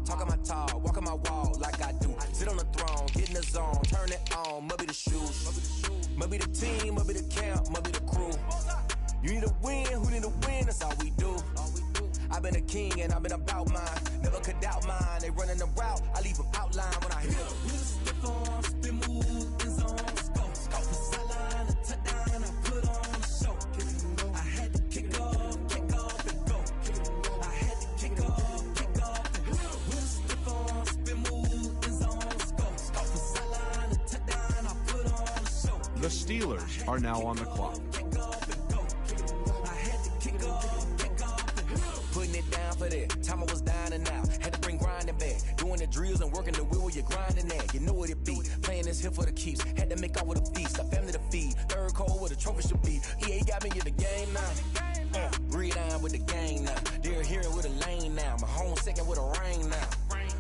talking my talk, walking my walk like I do. Sit on the throne, get in the zone, turn it on, must be the shoes. Must be the team, must be the camp, must be the crew. You need a win, who need a win, that's all we do. I've been a king and I've been about mine. Never could doubt mine, they running the route, I leave them outline when I hit them. Step on, spin move, in zone, scope. The sideline, the touchdown, I put on the show. I had to kick off and go. I had to kick off and go. Step on, spin move, in zone, scope. The sideline, the touchdown, I put on the show. The Steelers are now on the clock. For that time I was down and out, had to bring grinding back, doing the drills and working the wheel where you're grinding at. You know what it be, playing this here for the keeps. Had to make out with a feast, a family to feed. Third cold where the trophy should be. EA got me in the game now. Breathe on with the gang now. They're hearing with a lane now. My home second with a rain now.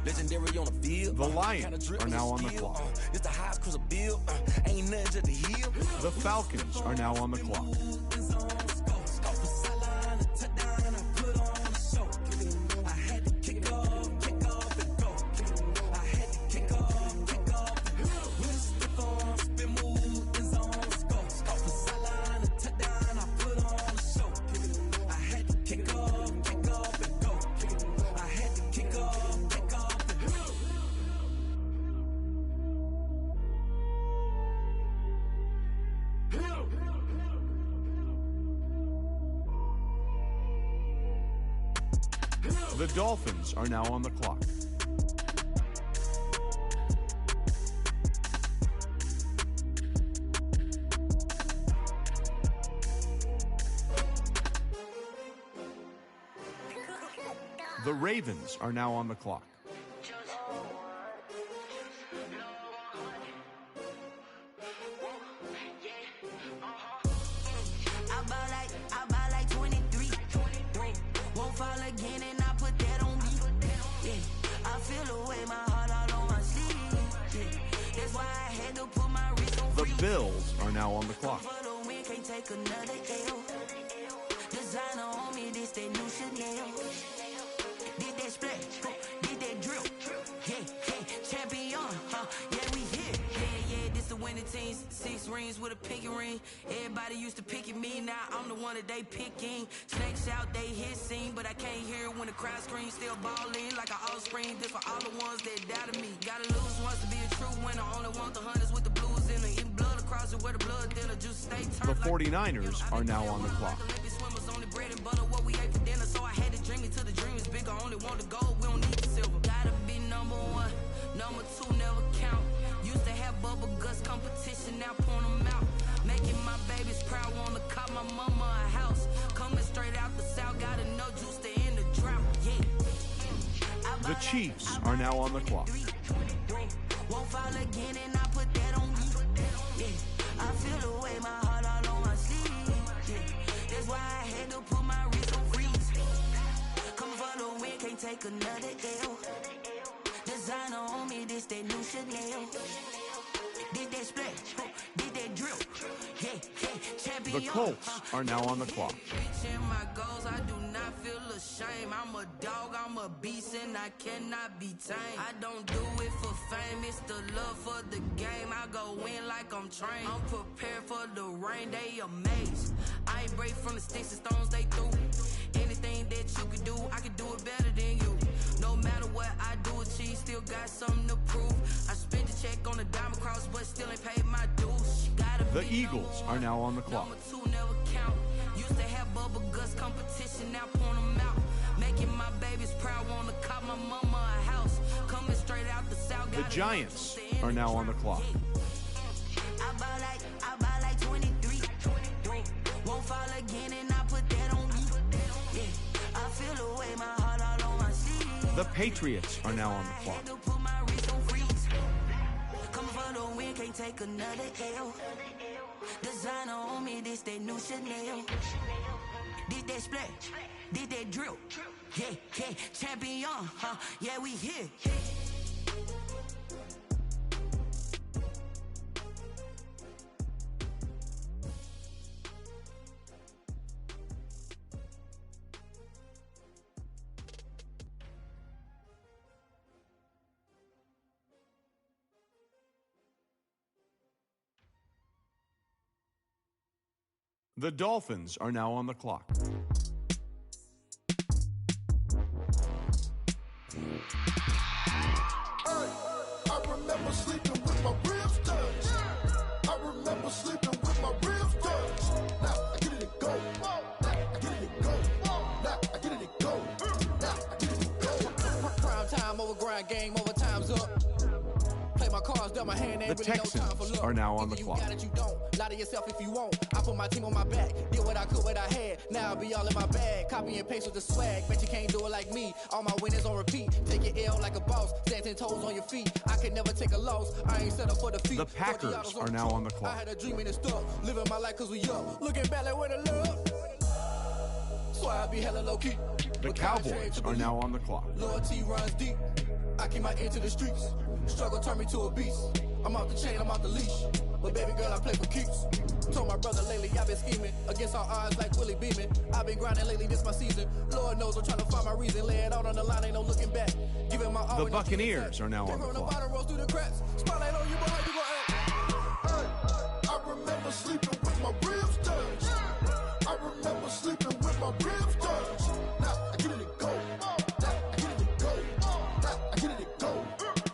Legendary on the field. The Lions are now on the clock. It's the highest cruiser bill. Ain't nothing to the hill. The Falcons are now on the clock. The Dolphins are now on the clock. The Ravens are now on the clock. I buy like 23. Won't fall again and I put that on me. Yeah, I feel away my heart all on my sleeve. Yeah, that's why I had to put my wrist on free. The Bills are now on the clock. For the win, can't take another L. Designer on me, this that new Chanel. Did that splash, did that drill. Yeah, champion, yeah, we here. Yeah, this the winning teams. 6 rings with a pinky ring. Everybody used to pick at me, now I'm the one that they picking. Snakes out, they hit scene, but I can't hear it when the crowd screams. Still balling like an offspring. This for all the ones that doubted me. Gotta lose once to be a true winner. Only want the hunters with the blues in it. Eating blood across it where the blood thinner. Just stay turned. The 49ers are now on the clock. Only bread and butter, what we ate for dinner. So I had to dream it till the dream is bigger. Only want the gold, we don't need the silver. Gotta be number 1, number 2 never count. Used to have bubble guts competition, now point them out. Making my babies proud, wanna cop my mama a house. Coming straight out the south, gotta know juice to end the drought. Yeah. The Chiefs are now on the clock. Won't fall again and I put that on me. Yeah, I feel away my heart all on my sleeve. Yeah, that's why I had to put my wrist on freeze. Come for the win, can't take another L. Designer on me, this that new Chanel. Did that splash, did that drill. Yeah, champion. The Colts are now on the clock. Reaching my goals, I do not feel ashamed. I'm a dog, I'm a beast, and I cannot be tamed. I don't do it for fame, it's the love for the game. I go in like I'm trained. I'm prepared for the rain, they amazed. I ain't break from the sticks and stones they threw. Anything that you can do, I can do it better than you. No matter what I do, achieve, still got something to prove. I spent the check on the diamond cross, but still ain't paid my dues. The Eagles are now on the clock. Number 2 never count. Used to have bubble guts competition, now point them out. Making my babies proud, wanna cop my mama a house. Coming straight out the south. The Giants are now on the clock. I buy like 23. Won't fall again and I put that on me. Yeah, I feel away my heart all on my sleeve. The Patriots are now on the clock. Put my wrist on freeze. Come for the win, can't take another L. Designer on me, this that new Chanel. Did that splash, did that drill. Yeah, champion, yeah, we here. The Dolphins are now on the clock. I remember sleeping with my ribs touched. I remember sleeping with my ribs touched. Now I get it and go. Now I get it and go. Now I get it and go. Now I get it and go. Prime time over grind game, over time's up. Play my cards, dealt my hand, ain't The really no time for Texans luck. are now on Either the you clock. got it, you don't. Lie to yourself if you won't. I put my team on my back, did what I could, what I had. Now I be all in my bag, copy and paste with the swag. Bet you can't do it like me. All my winners on repeat. Take your L like a boss, stand 10 toes on your feet. I can never take a loss. I ain't set up for defeat. The Packers are now on the clock. I had a dream and it stuck. Living my life cause we up. Looking back like where the love. So I be hella low key. The Cowboys are now on the clock. Loyalty runs deep. I keep my ear to the streets. Struggle turned me to a beast. I'm off the chain, I'm off the leash. But baby girl, I play for keeps. Told my brother lately, I've been scheming against all odds like Willie Beeman. I've been grinding lately, this my season. Lord knows I'm trying to find my reason. Lay it out on the line, ain't no looking back. Giving my all. The Buccaneers are now on the clock. Bottom rolls through the cracks. Spotlight on you, but how you gon' act? I remember sleeping with my ribs touched. I remember sleeping with my ribs touched. Now I get it and go. Now I get it and go. Now I get it and go.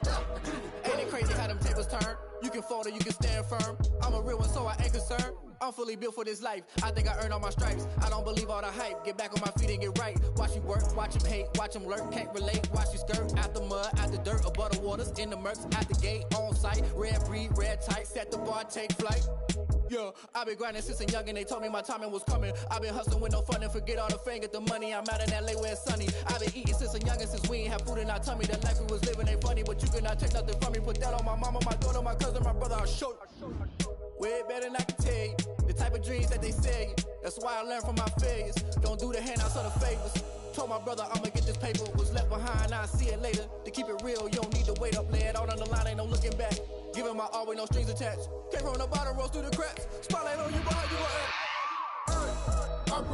Now I get it and go. Ain't it crazy how them tables turn? You can fold or you can stand firm. I'm a real one, so I ain't concerned. I'm fully built for this life. I think I earned all my stripes. I don't believe all the hype. Get back on my feet and get right. Watch you work, watch him hate, watch him lurk. Can't relate, watch you skirt. Out the mud, out the dirt, above the waters, in the murks, at the gate, on site. Red breed, red tight, set the bar, take flight. Yeah, I've been grinding since a young and they told me my timing was coming. I've been hustling with no fun and forget all the fame, get the money. I'm out in LA where it's sunny. I've been eating since a youngin', since we ain't have food in our tummy. The life we was living ain't funny, but you cannot take nothing from me. Put that on my mama, my daughter, my cousin, my brother, I'll show you. Way better than I can tell you. The type of dreams that they sell you. That's why I learned from my failures. Don't do the handouts or the favors. Told my brother I'ma get this paper. Was left behind, I'll see it later. To keep it real, you don't need to wait up. Lay it out on the line, ain't no looking back. Giving my all with no strings attached. Came from the bottom, rolls through the cracks. Spotlight on you, but how you gon'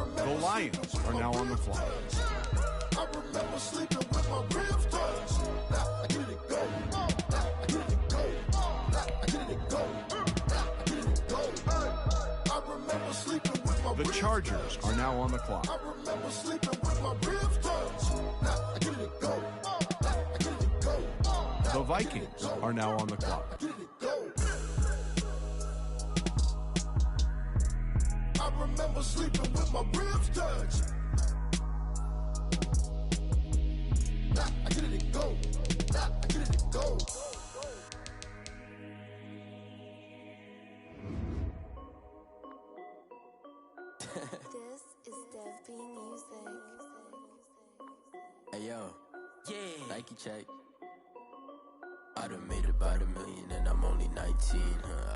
act? The Lions are now on the clock. I remember sleeping with my ribs touched. Now I get it and go. Now I get it and go. Now I get it and go. Now I get it and go. I remember sleeping with my The ribs Chargers are now on the clock. I remember sleeping with my ribs touched. Now I get it and go. Now I get it and go. The Vikings are now on the clock. I get it and go. I remember sleeping with my ribs touched. Now I get it and go. Now I get it and go. This is Dev B Music. Hey yo, yeah, Nike check. I done made about $1 million and I'm only 19.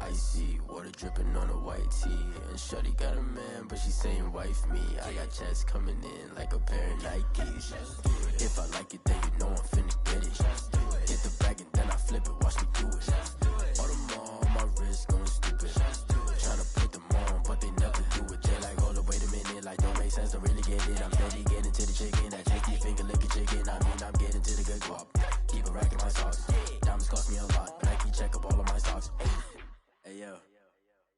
Icy water dripping on a white tee. And shorty got a man, but she saying wife me. I got checks coming in like a pair of Nikes. If I like it, then you know I'm finna get it. Get the bag and then I flip it, watch me do it. All them on my wrist going stupid. Tryna put them on, but they never do it. They like, hold up, wait a minute, like don't make sense, don't really get it. I'm steady getting to the chicken, that tasty finger licking chicken. I mean, I'm getting to the good guap. Keep a rack in my socks. Diamonds cost me a lot, but Nike check up all of my stocks. Hey yo,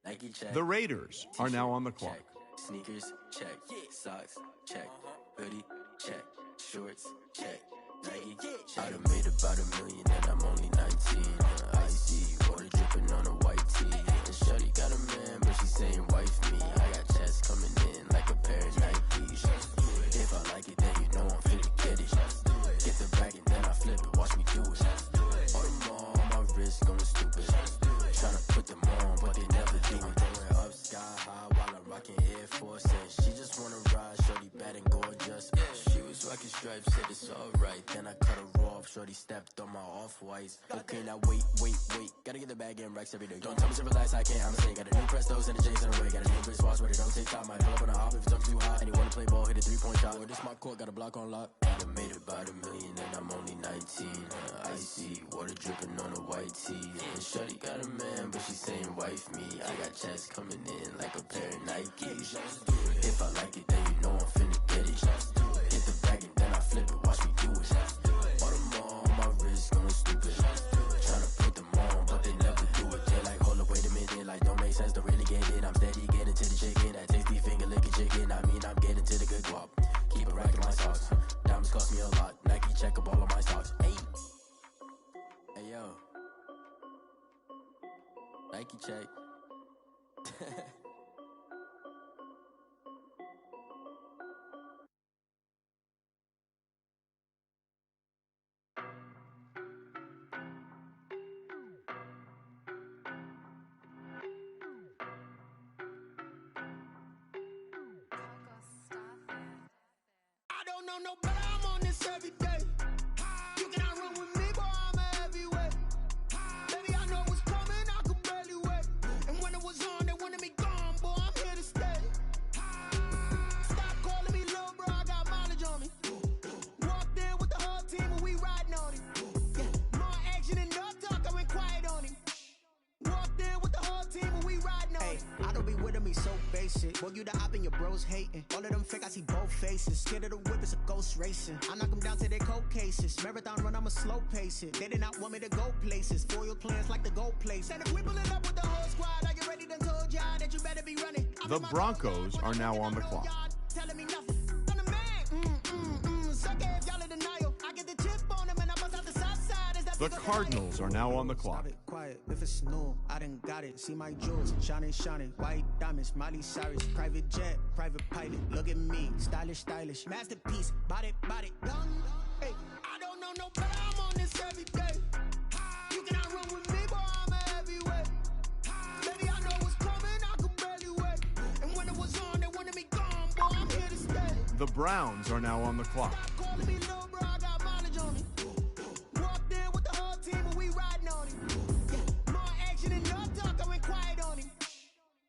Nike check. The Raiders are now on the clock. Check. Sneakers, check. Socks, check. Hoodie, check. Shorts, check. Nike, check. I done made about $1 million and I'm only 19. Icy water dripping on a white tee. And shorty got a man, but she saying wife me. I got checks coming in like a pair of Nikes. If I like it, then you know I'm finna get it. Get the bag and then I flip it, watch me do it. All them on my wrist going stupid. Tryna put them on, but they never do it. Going up sky high while I'm rocking Air Force. And she just wanna ride, shorty bad and gorgeous. She was rocking stripes, said it's alright. Then I cut her off, shorty stepped on my off-whites. Okay, now wait. Gotta get the bag and racks every day. Don't tell me to relax, I can't, I'm saying. Got a new Prestos and a J's in the way. Got a new Chris Watch, but it don't take time. Might pull up on a hop if it's up too hot. And you wanna play ball, hit a 3-point shot. Or this my court, got a block on lock. I done made about $1 million and I'm only 19. Icy water dripping on a white tee. And shorty got a man, but she saying wife me. I got checks coming in like a pair of Nikes. If I like it, then you know I'm finna get it. Get the bag and then I flip it, watch me do it. All them on my wrist going stupid. Tryna put them on, but they never do it. They like, hold up, wait a minute, like don't make sense, don't really get it. I'm steady getting to the chicken, that tasty Nike check. I don't know no better, I'm on this every day. You cannot run with me, boy, I'm a heavyweight. Baby, I know what's coming, I could barely wait. And when it was on, they wanted me gone, boy, I'm here to stay. Stop calling me little bro, I got mileage on me. Walked in with the whole team and we riding on him. Yeah, more action and no talk, I went quiet on him. Walked in with the whole team and we riding on him. I don't be with him, he's so basic. Boy, you the op and your bros hating. All of them fake, I see both faces. Scared of the whip, it's a ghost racing. I knock them down to their cold cases. Marathon run, I'ma slow pace it. They did not want me to go places. Foil plans like the gold place. And if we pulling up with the whole squad, are you ready? Done told y'all that you better be running. The Broncos are now on the clock. Telling me nothing. I'm the man. Suck it if y'all in denial. I get the chip on them and I bust out the south side. Is that The Cardinals are now on the clock. Stop it, quiet, if it's new, I done got it. See my jewels, shining, shining. White diamonds, Miley Cyrus. Private jet, private pilot. Look at me, stylish, stylish. Masterpiece, body, done. Hey, I don't know no better, I'm on this every day. You cannot run with me, boy, I'm a heavyweight. Baby, I know what's coming, I could barely wait. And when it was on, they wanted me gone, boy, I'm here to stay. The Browns are now on the clock. Stop calling me little bro, I got mileage on me. Walked in with the whole team and we riding on him. Yeah, more action and no talk, I went quiet on him.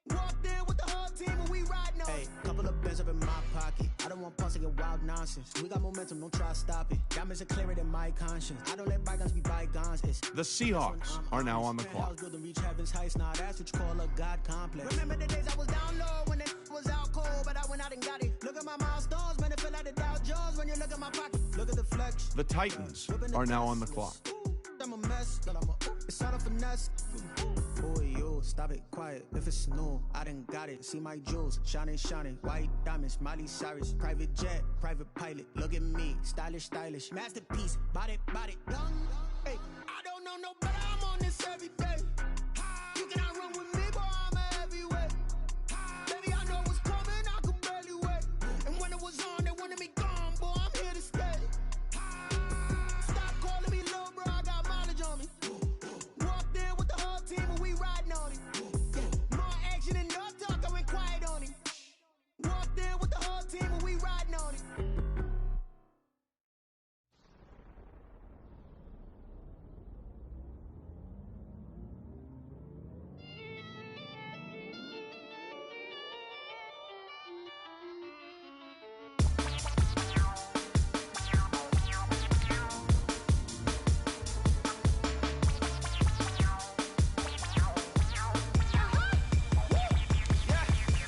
Walked in with the whole team and we riding on him. Hey, couple of bins up in my pocket. I don't want pulse to get wild nonsense. We got momentum, don't try to stop it. Diamonds are clearer than my conscience. I don't let bygones be bygones. It's The Seahawks are now on the clock. building reach heaven's heights. Now that's what you call a God complex. Remember the days I was down low when it was out cold, but I went out and got it. Look at my milestones, man, it feel like the Dow Jones when you look at my pocket. Look at the flex. The Titans are now on the clock. I'm a mess, it's all a finesse. Boy, you, stop it, quiet, if it's new, I done got it. See my jewels, shining, shining. White diamonds, Miley Cyrus. Private jet, private pilot. Look at me, stylish, stylish. Masterpiece, body, done. Hey, I don't know no better, I'm on this every day. You cannot run with me, boy, I'm a heavyweight. Baby, I know what's coming, I could barely wait. And when it was on, they wanted me gone, boy, I'm here to stay. Stop calling me little bro, I got mileage on me. Walked in with the whole team and we riding on him. Yeah, more action and no talk, I went quiet on him. Walked in with the whole team and we riding on him.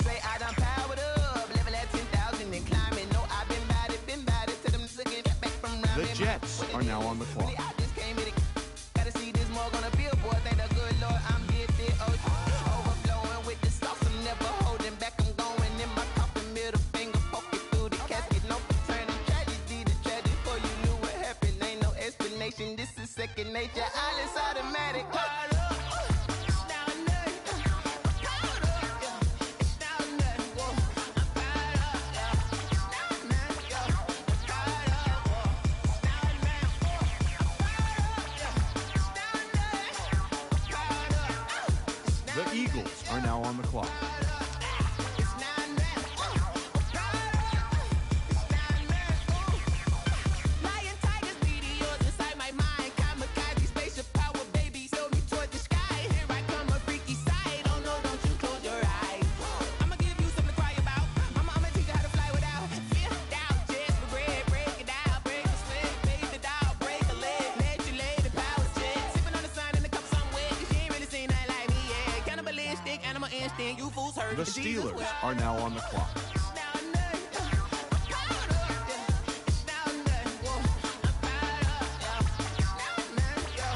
Say I done powered up, level at 10,000 and climbing. No, I've been bad it, tell them to get back from round. The Jets are now on the clock. I just came in it. Gotta see this more gonna be a boy. Thank the good Lord, I'm gifted. Overflowing with the sauce, I'm never holding back. I'm going in my coffin, middle finger poking through the casket. No turning tragedy to tragic. Before you knew what happened, ain't no explanation. This is second nature. All is automatic. Caught up. It's down there. Caught up. Yeah. It's down there. Whoa. I'm caught up. Yeah. It's down there. Yeah. Caught up. Whoa. It's down there. Whoa. I'm caught up. Yeah. It's down there. Caught up. It's down The Eagles are now on the clock. it's down there. Caught up. It's down there. Lion, tigers, meteors inside my mind. Kamikaze, spaceship power, baby, sail me toward the sky. Here I come, a freaky side. Oh no, don't you close your eyes. I'ma give you something to cry about. I'ma teach you how to fly without fear, doubt, just regret. Break it out, break a sweat, fade it out, break a leg, let you lay the power check. Sipping on the sun in the cup somewhere, 'cause you ain't really seen nothing like me, yeah. Cannibalistic, animal instinct, you fools heard. The Steelers are now on the clock. It's down there. Caught up, yeah. It's down there. Whoa. I'm caught up, yeah. It's down there, yeah.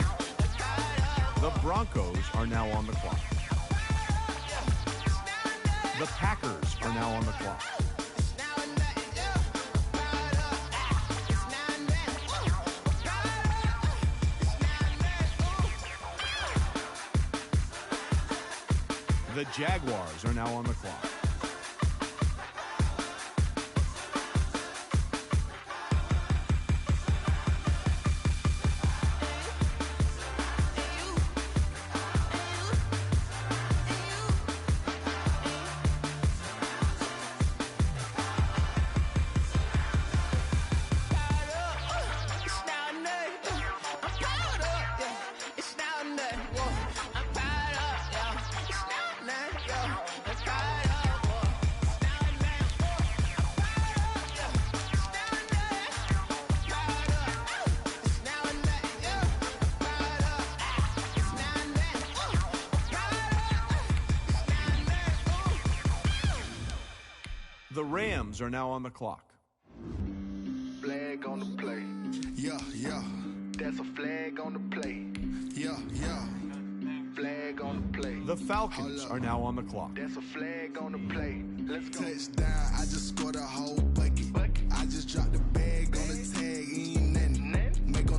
Caught up. The Broncos are now on the clock. The Packers are now on the clock. The Jaguars are now on the clock. The Rams are now on the clock. Flag on the play. Yeah, yeah. That's a flag on the play. Yeah, yeah. Flag on the play. The Falcons are now on the clock. That's a flag on the play. Let's go. Touchdown, I just scored a whole bucket. I just dropped the bag on the tag, ain't nothing.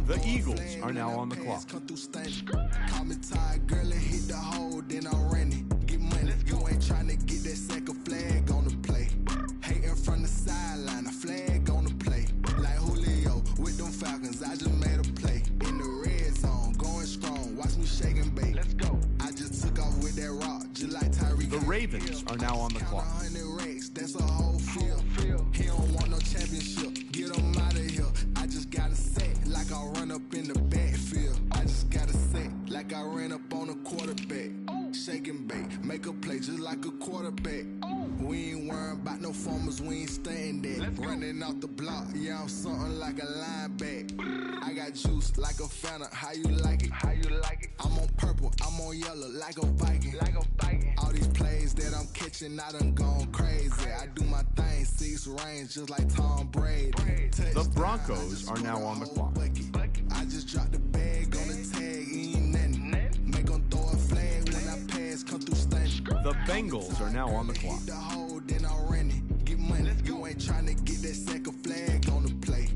The Eagles are now on the clock. Call me tired, girl, and hit the hole, then I'm running. Get money, you ain't trying to get that second flag on the play. Hating from the sideline, a flag on the play. Like Julio with them Falcons, I just made a play. In the red zone, going strong, watch me shake and bake. Let's go. I just took off with that rock, just like Tyreek. The Ravens are now on the clock. 100 racks, that's a whole field. He don't want no championship, get him out of here. I just got a set, like I run up in the backfield. I just got a set, like I ran up on a quarterback. Shake and bake, make a play just like a quarterback. We ain't worrying about no formers, we ain't staying there. Running off the block, yeah, I'm something like a linebacker. I got juice like a Fanta, how you like it? How you like it? I'm on purple, I'm on yellow, like a Viking. Like a Viking. All these plays that I'm catching, I done gone crazy. I do my thing, 6 range, just like Tom Brady. The Broncos are now on the clock. I just dropped the bag on the tag, ain't nothing. Make them throw a flag when I pass, come through stunning. The Bengals are now on the clock. Hit the hole, then I'm running. Get money, you ain't trying to get that second flag on the play.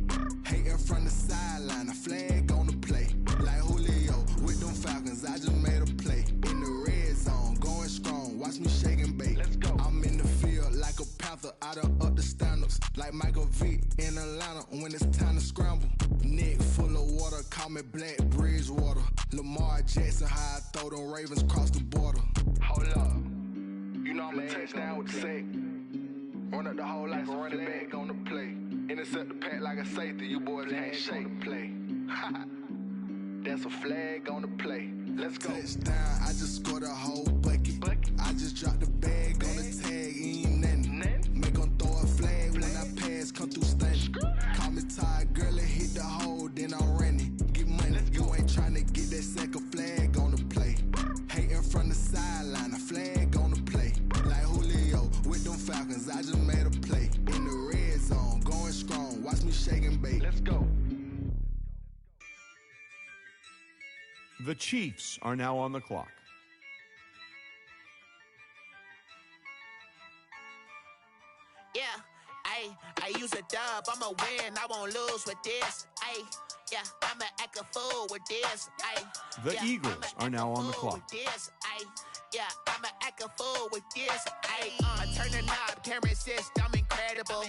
Hating from the sideline, a flag on the play. Like Julio with them Falcons, I just made a play. In the red zone, going strong, watch me shake and bake. Let's go. I'm in the field like a Panther, I done up the standards. Like Michael Vick in Atlanta when it's time to scramble. Neck full of water, call me Black Bridgewater. Lamar Jackson, how I throw them Ravens cross the border. Hold up, you know I'm a touchdown with the sack. Run up the hole like a running back on the play. Intercept the pack like a safety, you boys can't shake the play. That's a flag on the play. Let's go. Touchdown, I just scored a whole bucket. I just dropped the bag on the tag, ain't nothing. Make them throw a flag when I pass, come through stunning. Call me tired, girl, and hit the hole, then I'm running. Get money, you ain't trying to get that second flag on the play. Hating from the sideline, a flag on the play. Like Julio with them Falcons, I just made a play. In the red zone, going strong, watch me shake and bake. Let's go. The Chiefs are now on the clock. Yeah, I use a dub, I'ma win, I won't lose with this. Yeah, I'ma act a fool with this. The Eagles are now on the clock. Yeah, I'ma act a fool with this. I turn the knob, camera assist, I'm incredible.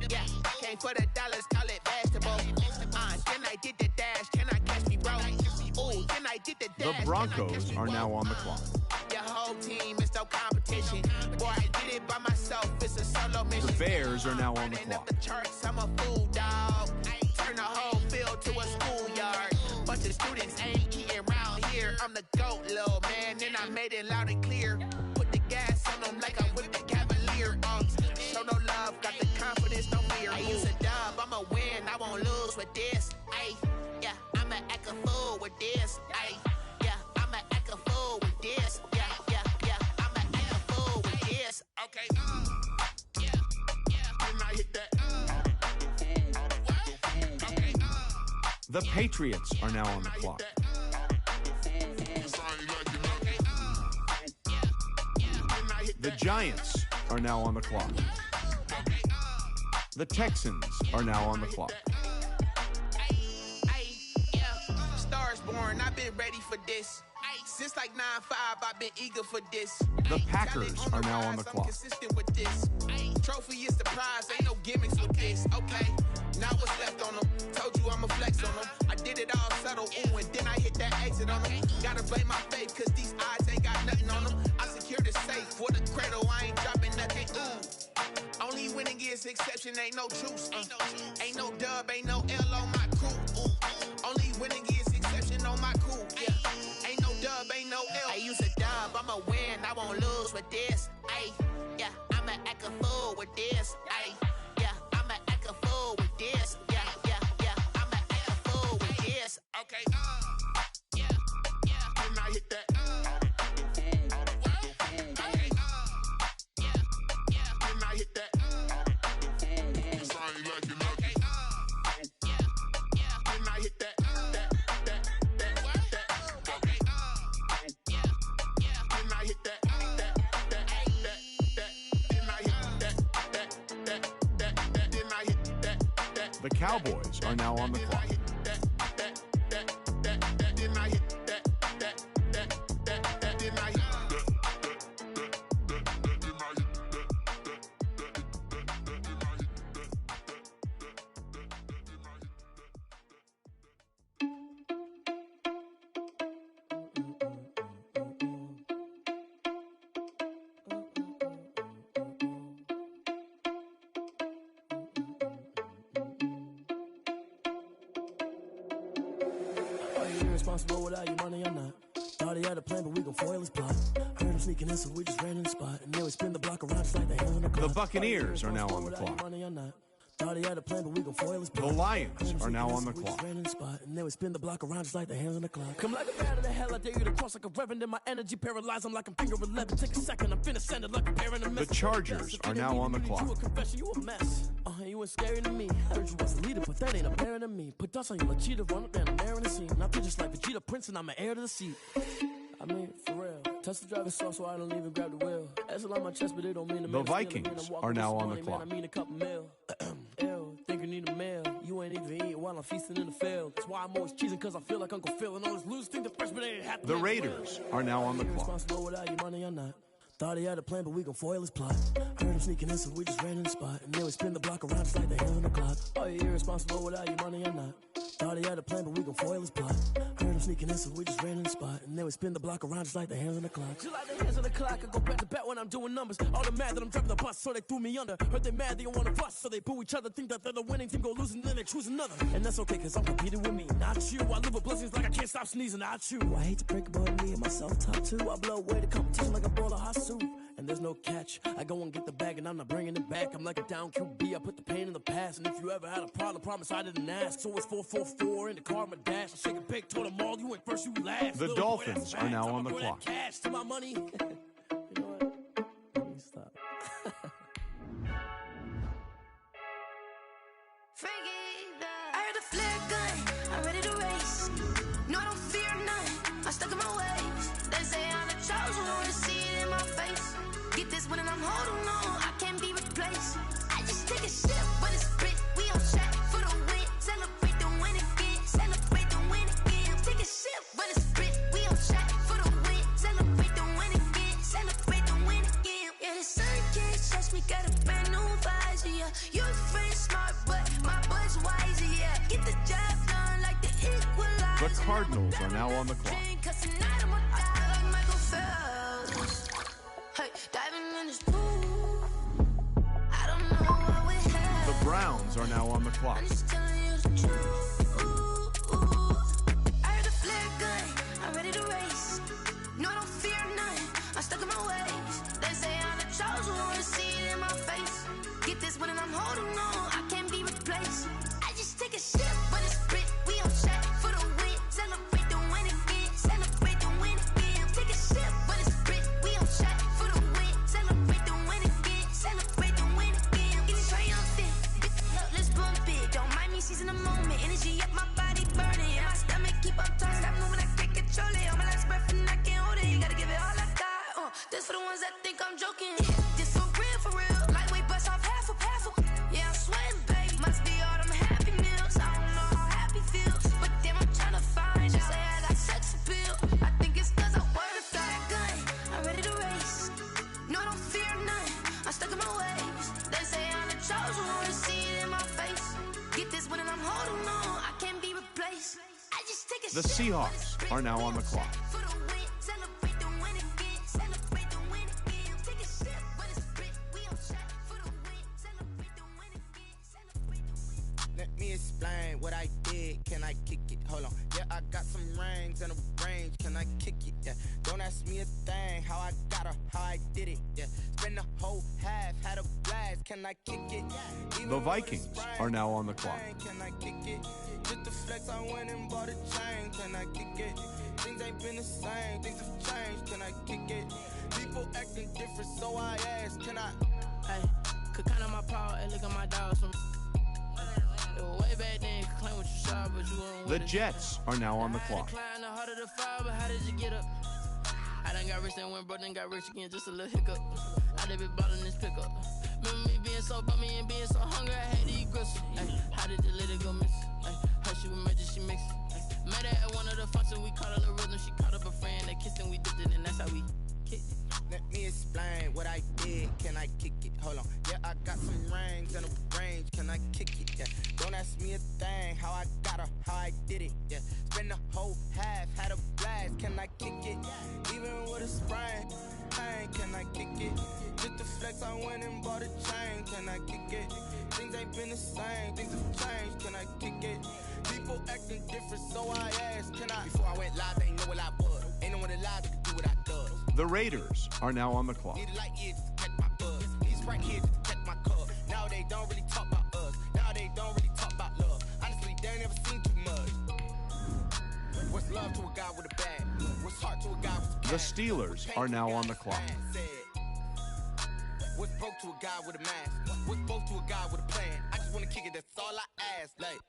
Yeah, came for the dollars, call it vegetable. Then I did the dash, can I catch me, bro? Ooh, then I did the dash. The Broncos are now on the clock. Your whole team is no competition. Boy, I did it by myself, it's a solo mission. The Bears are now on the clock. Up the charts, I'm a fool, dog. Turn the whole field to a schoolyard. Bunch of students ain't eating round here. I'm the GOAT, little man, and I made it loud and clear. Put the gas on them like I'm with the Cavalier. Show no love, got the confidence, no fear. I use a dub, I'ma win, I won't lose with this. Yeah, I'ma act a fool with this. Yeah, I'ma act a fool with this. Yeah, I'ma act a fool with this. Okay, yeah, and I hit that. Okay, The Patriots are now on the clock. The Giants are now on the clock. The Texans are now on the clock. Stars born, I've been ready for this. Since like 9-5, I've been eager for this. The Packers are now on the clock. Consistent with this. Trophy is the prize, ain't no gimmicks with this. Okay, now what's left on them? Told you I'ma flex on them. I did it all subtle, ooh, and then I hit that exit on them. Gotta blame my faith, cause these odds ain't got nothing on them. I secured the safe for the cradle, I ain't dropping nothing, ooh. Only winning is exception, ain't no truce. Ain't no dub, ain't no L on my crew. Only winning is exception on my crew. Yeah. Ain't no dub, ain't no L. I use a dub, I'ma win, I won't lose with this. Ay, yeah, I'ma act a fool with this. Ay, yeah, I'ma act a fool with this. Yeah, yeah, yeah, I'ma act a fool with this. Okay, yeah, yeah, and I hit that. The Cowboys are now on the clock. Irresponsible without your money or not. Thought he had a plan, but we gon' foil his plot. Heard him sneaking in, so we just ran in the spot. And then we spin the block around just like the hell in the clock. The Buccaneers are now on the clock. Thought he had a plan, but we gon' foil his plot. The Lions are now on the clock. Ran in the spot, and then we spin the block around just like the hands on the clock. Come like a bat of the hell, I dare you to cross like a reverend. In my energy paralyzed, I'm like I'm finger 11. Take a second, I'm finna send it like a parent. The Chargers are now on the clock. You a confession, you a mess. You ain't scary to me. Heard you was a leader, but that ain't apparent to me. Put dust on you like cheetah, run up down the air in the scene. I feel just like Vegeta Prince, and I'm an heir to the seat. I mean, for real. Touch the driver's soft, so I don't even grab the wheel. That's on my chest, but it don't mean the Vikings are now on the clock. I mean a couple mil. Ew, think you need a meal. You ain't even eating while I'm feasting in the field. That's why I'm always cheesing, cause I feel like Uncle Phil. And all this losers think the freshman ain't happy. The Raiders are now on the clock. Irresponsible without your money or not. Thought he had a plan, but we gon' foil his plot. Heard him sneaking in, so we just ran in the spot. And then we spin the block around just like the hell in the clock. Are you irresponsible without your money or not? Thought he had a plan, but we gon' foil his plot. Heard him sneaking in, so we just ran in the spot. And then we spin the block around just like the hands on the clock. Just like the hands on the clock, I go back to back when I'm doing numbers. All the mad that I'm driving the bus, so they threw me under. Heard they mad, they don't wanna bust, so they boo each other. Think that they're the winning team, go losing, then they choose another. And that's okay, cause I'm competing with me, not you. I live with blessings like I can't stop sneezing, not you. I hate to break about me and myself top two. I blow away the competition like a bowl of hot soup. And there's no catch. I go and get the bag and I'm not bringing it back. I'm like a down QB, I put the pain in the past. And if you ever had a problem, promise I didn't ask. So it's 4-4-4 in the car, my dash. I shake a big, told them all, you went first, you last. The Dolphins are now on the clock. Cash to my money. You know what? Let me stop. I heard a flare gun, I'm ready to race. No, I don't fear none, I'm stuck in my ways. They say I'm the chosen one, see it in my face. Get this one and I'm holding on, I can't be replaced. I just take a sip, but it's spit, we on track for the win. Celebrate the win again, celebrate the win again. Take a sip, but it's spit, we on track for the win. Celebrate the win again, celebrate the win again. Yeah, the sun can't touch me, got a brand new visor, yeah. Your friend smart, but my boy's wiser, yeah. Get the job done like the equalizer. The Cardinals are now on the clock. The Browns are now on the clock. I'm just telling you the truth. I heard a flare gun, I'm ready to race. No, I don't fear none, I'm stuck in my ways. They say I'm the chosen one, see it in my face. Get this one and I'm holding on, I can't be replaced. I just take a sip, but it's spit, we on track for the win. Celebrate the win again, celebrate the win again. Take a sip, but it's spit, we on track for the win. Celebrate the win again, celebrate the win again. Get it triumphant, let's bump it. Don't mind me seizing the moment, and it's The Seahawks are now on the clock. Let me explain what I did. Can I kick it? Hold on. Yeah, I got some rings and a range. Can I kick it? Yeah. Don't ask me a thing. How I got her, how I did it. Yeah. Spend the whole half, had a blast. Can I kick it? The Vikings are now on the clock. Can I kick it? Just the flex, I went and bought a chain. Can I kick it? Things ain't been the same. Things have changed. Can I kick it? People acting different, so I ask. Can I? Hey, could count on my power and look at my dogs from. Way back then, claim what you saw, but you won't. The Jets are now on the clock. The heart of the fire, but how did you get up? I done got rich and went broke, then got rich again, just a little hiccup. I done been bought in this pickup. Remember me being so bummy and being so hungry, I had to eat gristle. Ay, how did the lady go miss? Ay, her she was major, she mixed. Met her at one of the functions, we caught a little rhythm. She caught up a friend, they kissed and we dipped it, and that's how we kicked it. Let me explain what I did. Can I kick it? Hold on. Yeah, I got some rings and a range. Can I kick it? Yeah. Don't ask me a thing. How I got her, how I did it. Yeah. Spend the whole half, had a blast. Can I kick it? Even with a sprain. Can I kick it? Just the flex, I went and bought a chain. Can I kick it? Things ain't been the same. Things have changed. Can I kick it? People acting different, so I asked. Can I? Before I went live, they ain't know what I was. Ain't no one alive that could do what I does. The Raiders are now on the clock. Need a light here just to catch my buzz. These right here just to catch my cub. Now they don't really talk about us. Now they don't really talk about love. Honestly, they ain't never seen too much. What's love to a guy with a bag? What's heart to a guy with a The Steelers are now on the clock. What's broke to a guy with a mask? What's broke to a guy with a plan? I just wanna kick it, that's all I ask. Like,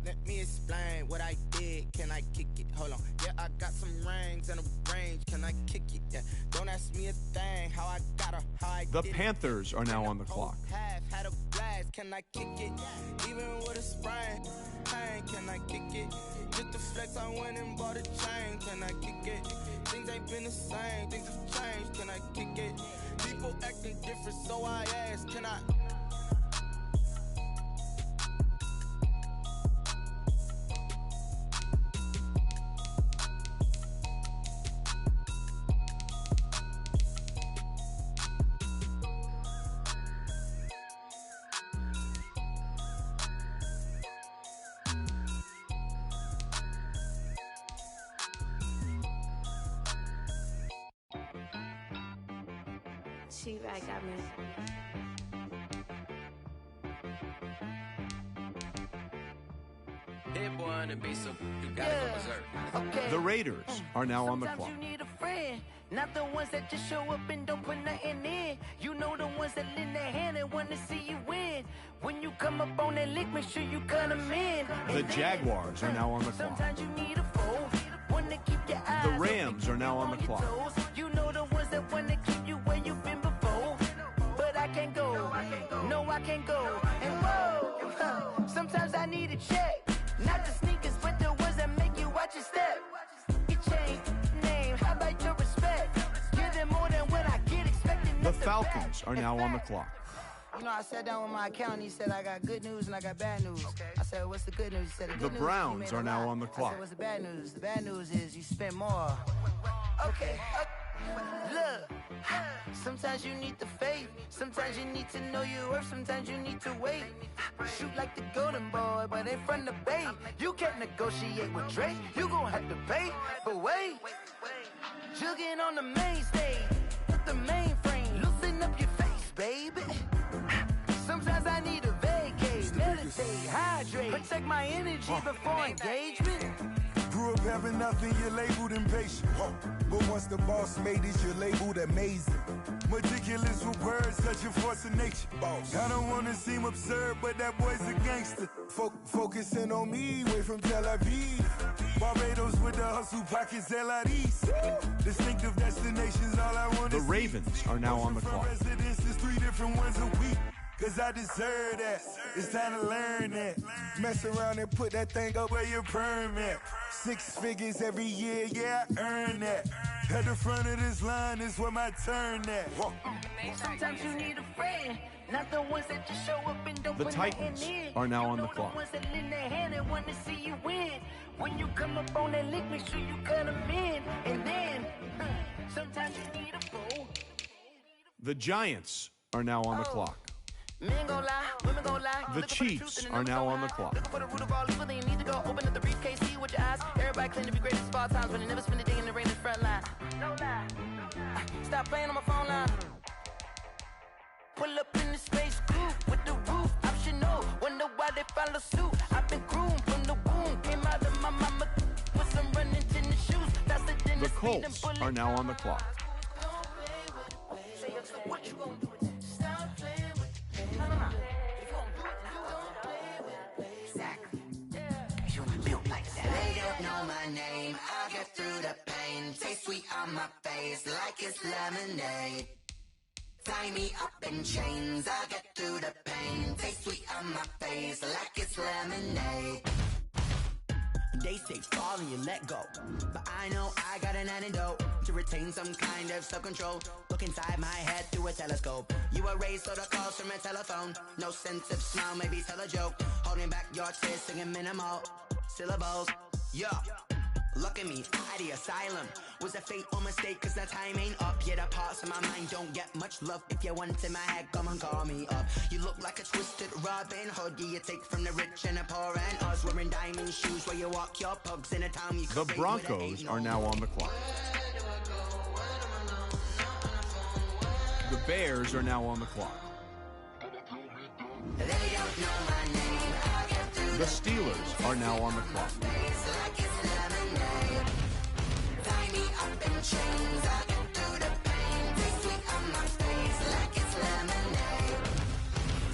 let me explain what I did. Can I kick it? Hold on. Yeah, I got some rings and a range. Can I kick it? Yeah. Don't ask me a thing. How I got her, how I The did it. Panthers are now on the clock. Half had a blast. Can I kick it? Even with a sprain. Can I kick it? Just the flex, I went and bought a chain. Can I kick it? Things ain't been the same. Things have changed. Can I kick it? People acting different, so I ask. Can I? She-Rag got me. Hit boy on the beat, so you gotta go berserk. Okay. The Raiders are now on the clock. Sometimes you need a friend, not the ones that just show up and don't put nothing in. You know the ones that lend their hand and want to see you win. When you come up on that lick, make sure you cut them in. The Jaguars are now on the clock. Sometimes you need a foe, one to keep your eyes The open, Rams keep are now you on the your clock. toes. You know the ones that want to keep you where you've been before. But I can't go, no I can't go. And whoa, sometimes I need a check. Not the sneakers, but the ones that make you watch your step. Your chain, name, how about your respect? Give them more than what I get, expecting The nothing Falcons back. are now on the clock. You know, I sat down with my accountant. He said, I got good news and I got bad news. I said, what's the good news? He said, the good news is you Browns made are a now lot. on the I clock. said, what's the bad news? The bad news is you spent more. Okay, look, sometimes you need the faith, sometimes you need to know your worth, sometimes you need to wait. Shoot like the golden boy, but in front of Bay. You can't negotiate with Drake, you gon' have to pay. But wait, jugging on the main stage, with the mainframe, loosen up your face, baby. Sometimes I need a vacate, meditate, hydrate, protect my energy before engagement. Grew up having nothing, you're labeled impatient. But once the boss made it, you're labeled amazing. Meticulous with words, such a force of nature. I don't wanna seem absurd, but that boy's a gangster. Focusing on me, way from Tel Aviv. Barbados with the hustle pockets, LIDs. Distinctive destinations, all I want The is Ravens are now on the clock. Residences, 3 different ones a week. Cause I deserve that. It's time to learn that. Mess around and put that thing up where your permit. 6 figures every year, yeah, I earn that. At the front of this line is where my turn at. Sometimes you need a friend, Not the ones that just show up and don't The put Titans nothing in. are now on the You know clock. The ones that lend their hand and want to see you win. When you come up on that lick, make sure you cut them in. And then, sometimes you need a fool. The Giants are now on the clock. Men gon' lie, women gon' lie. The Chiefs are now on the clock. Looking for the root of all evil, then you need to go open up the briefcase, see with your eyes. Everybody claim to be greatest of all times, but they never spend a day in the rain in the front line. No lie. Stop playing on my phone line. Pull up in the space coupe with the roof optional. Wonder why they follow suit. I've been groomed from the womb. Came out of my mama with some running tennis shoes. Faster than The Colts are now on the clock. What you gonna do with that? Stop playing with it. No. If you gonna do it, then you don't play with it. Exactly. You built like that. They don't know my name. I'll get through the pain. Taste sweet on my face like it's lemonade. Tie me up in chains. I'll get through the pain. Taste sweet on my face like it's lemonade. They say fall and you let go, but I know I got an antidote to retain some kind of self-control. Look inside my head through a telescope. You erase all the calls from a telephone. No sense of smile, maybe tell a joke. Holding back your tears, singing minimal syllables. Yeah, look at me, at the asylum. Was a fate or mistake, cause the time ain't up. Yet the parts of my mind don't get much love. If you want in my head, come and call me up. You look like a twisted Robin Hood. Yeah, you take from the rich and the poor and us. Wearing diamond shoes where you walk your pugs in a town you The Broncos are now on the clock. The Bears are now on the clock. They don't know my name. I'll get through The Steelers are now on the clock. face like it's lemonade. Tie me up in chains. I'll get through the pain. Taste sweet on my face like it's lemonade.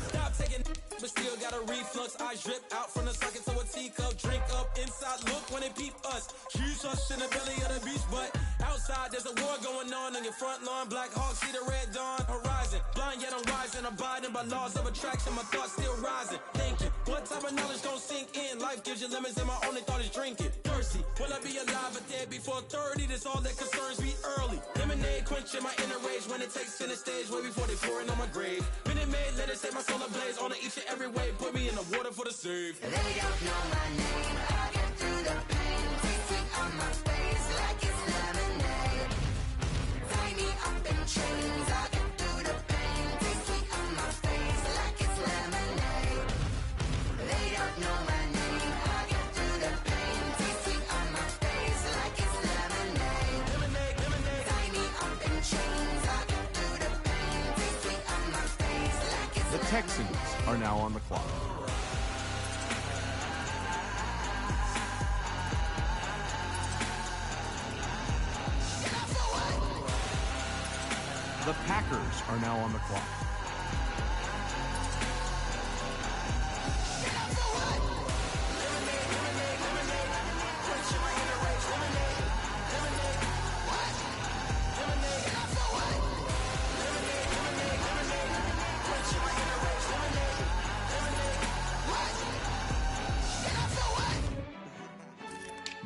Stop taking, but still got a reflux. I drip out from the socket to a teacup. Drink up inside, look when they peep us. Choose us in the belly of the beach, but outside there's a war going on your front lawn. Black Hawk see the red dawn horizon. Blind yet I'm rising, abiding by laws of attraction. My thoughts still rising. Thinking, what type of knowledge don't sink in? Life gives you lemons and my only thought is drinking. Thirsty, will I be alive or dead before 30? That's all that concerns me early. Lemonade quenching my inner rage when it takes center stage way before they pour it on my grave. Minute Maid, let it set my soul ablaze on each and every way. Put me in the water for the save. They don't know my name. I'll get through the pain. Taste sweet on my face like it's lemonade. Tie me up in chains. I'll get through the pain. Taste sweet on my face like it's lemonade. They don't know my name. I'll get through the pain. Taste sweet on my face like it's lemonade. Lemonade. Tie me up in chains. I'll get through the pain. Taste sweet on my face like it's The Texans are now on the clock. The Packers are now on the clock.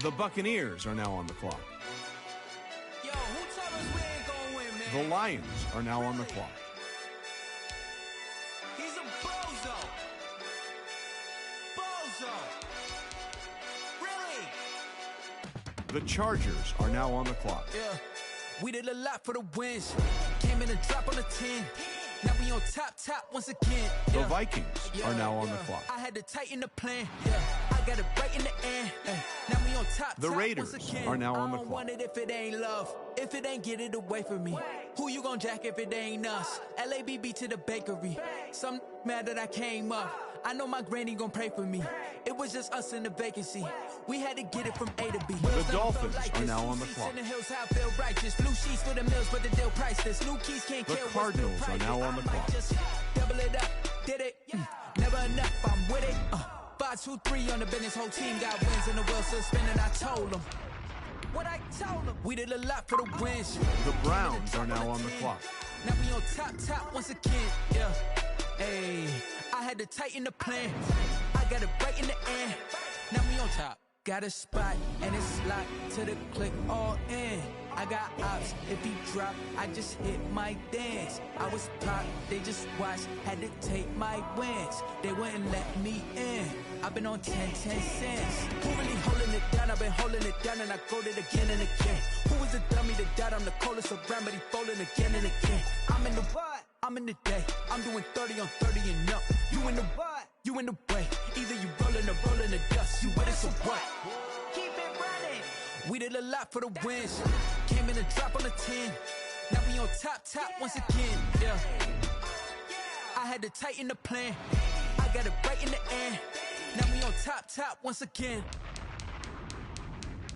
The Buccaneers are now on the clock. Yo, who told us we ain't gonna win, man? The Lions are now on the clock. He's a bozo. Bozo. Really? The Chargers are now on the clock. Yeah. We did a lot for the wins. Came in a drop on the 10. Now we on top once again. The Yeah. Vikings are now on the clock. I had to tighten the plan. Yeah. I got it right in the end. Now we on top The Raiders once again. are now on the I don't clock. want it if it ain't love. If it ain't, get it away from me. Who you gon' jack if it ain't us? LABB to the bakery. Some mad that I came up. I know my granny gon' pray for me. It was just us in the vacancy. We had to get it from A to B. The Dolphins are now on the clock. In the hills, how I feel righteous. Blue sheets for the mills, but the deal priceless. New keys can't The care Cardinals what's are now on the I might clock. just double it up, did it. Never enough, I'm with it. 5, 2, 3 on the business. Whole team got wins in the wheel, so spinning. I told them what I told them. We did a lot for the wins. The Browns are now on the clock. Now we on top once again. Yeah. Hey, I had to tighten the plan. I got it right in the end. Now we on top. Got a spot and it's locked to the click all in. I got ops, if he drop, I just hit my dance. I was pop, they just watched, had to take my wins. They wouldn't let me in. I've been on 10 cents. Who really holding it down? I've been holding it down and I go it again and again. Who was the dummy that died? I'm the coldest around, but he folding again and again. I'm in the what? I'm in the day. I'm doing 30 on 30 and up. You in the what? You in the way. Either you rolling or rolling the dust. You with us or what? Keep it running. We did a lot for the wins. Came in and drop on the 10. Now we on top once again. Yeah. I had to tighten the plan. I got it right in the end. Now we on top once again.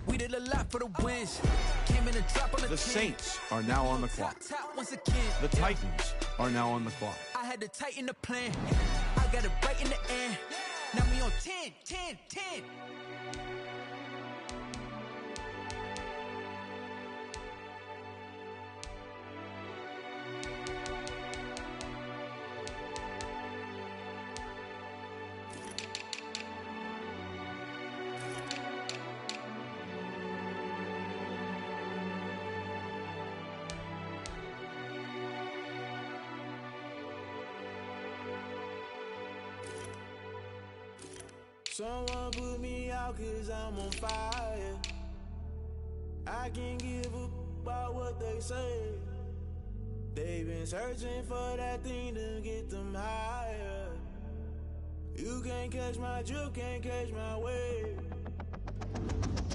We did a lot for the wins. Came in and drop on the 10. The Saints are now on the clock. Top once again. The Titans are now on the clock. I had to tighten the plan. I got it right in the end. Now we on 10. Someone put me out cause I'm on fire. I can't give up about what they say. They've been searching for that thing to get them higher. You can't catch my drift, can't catch my wave.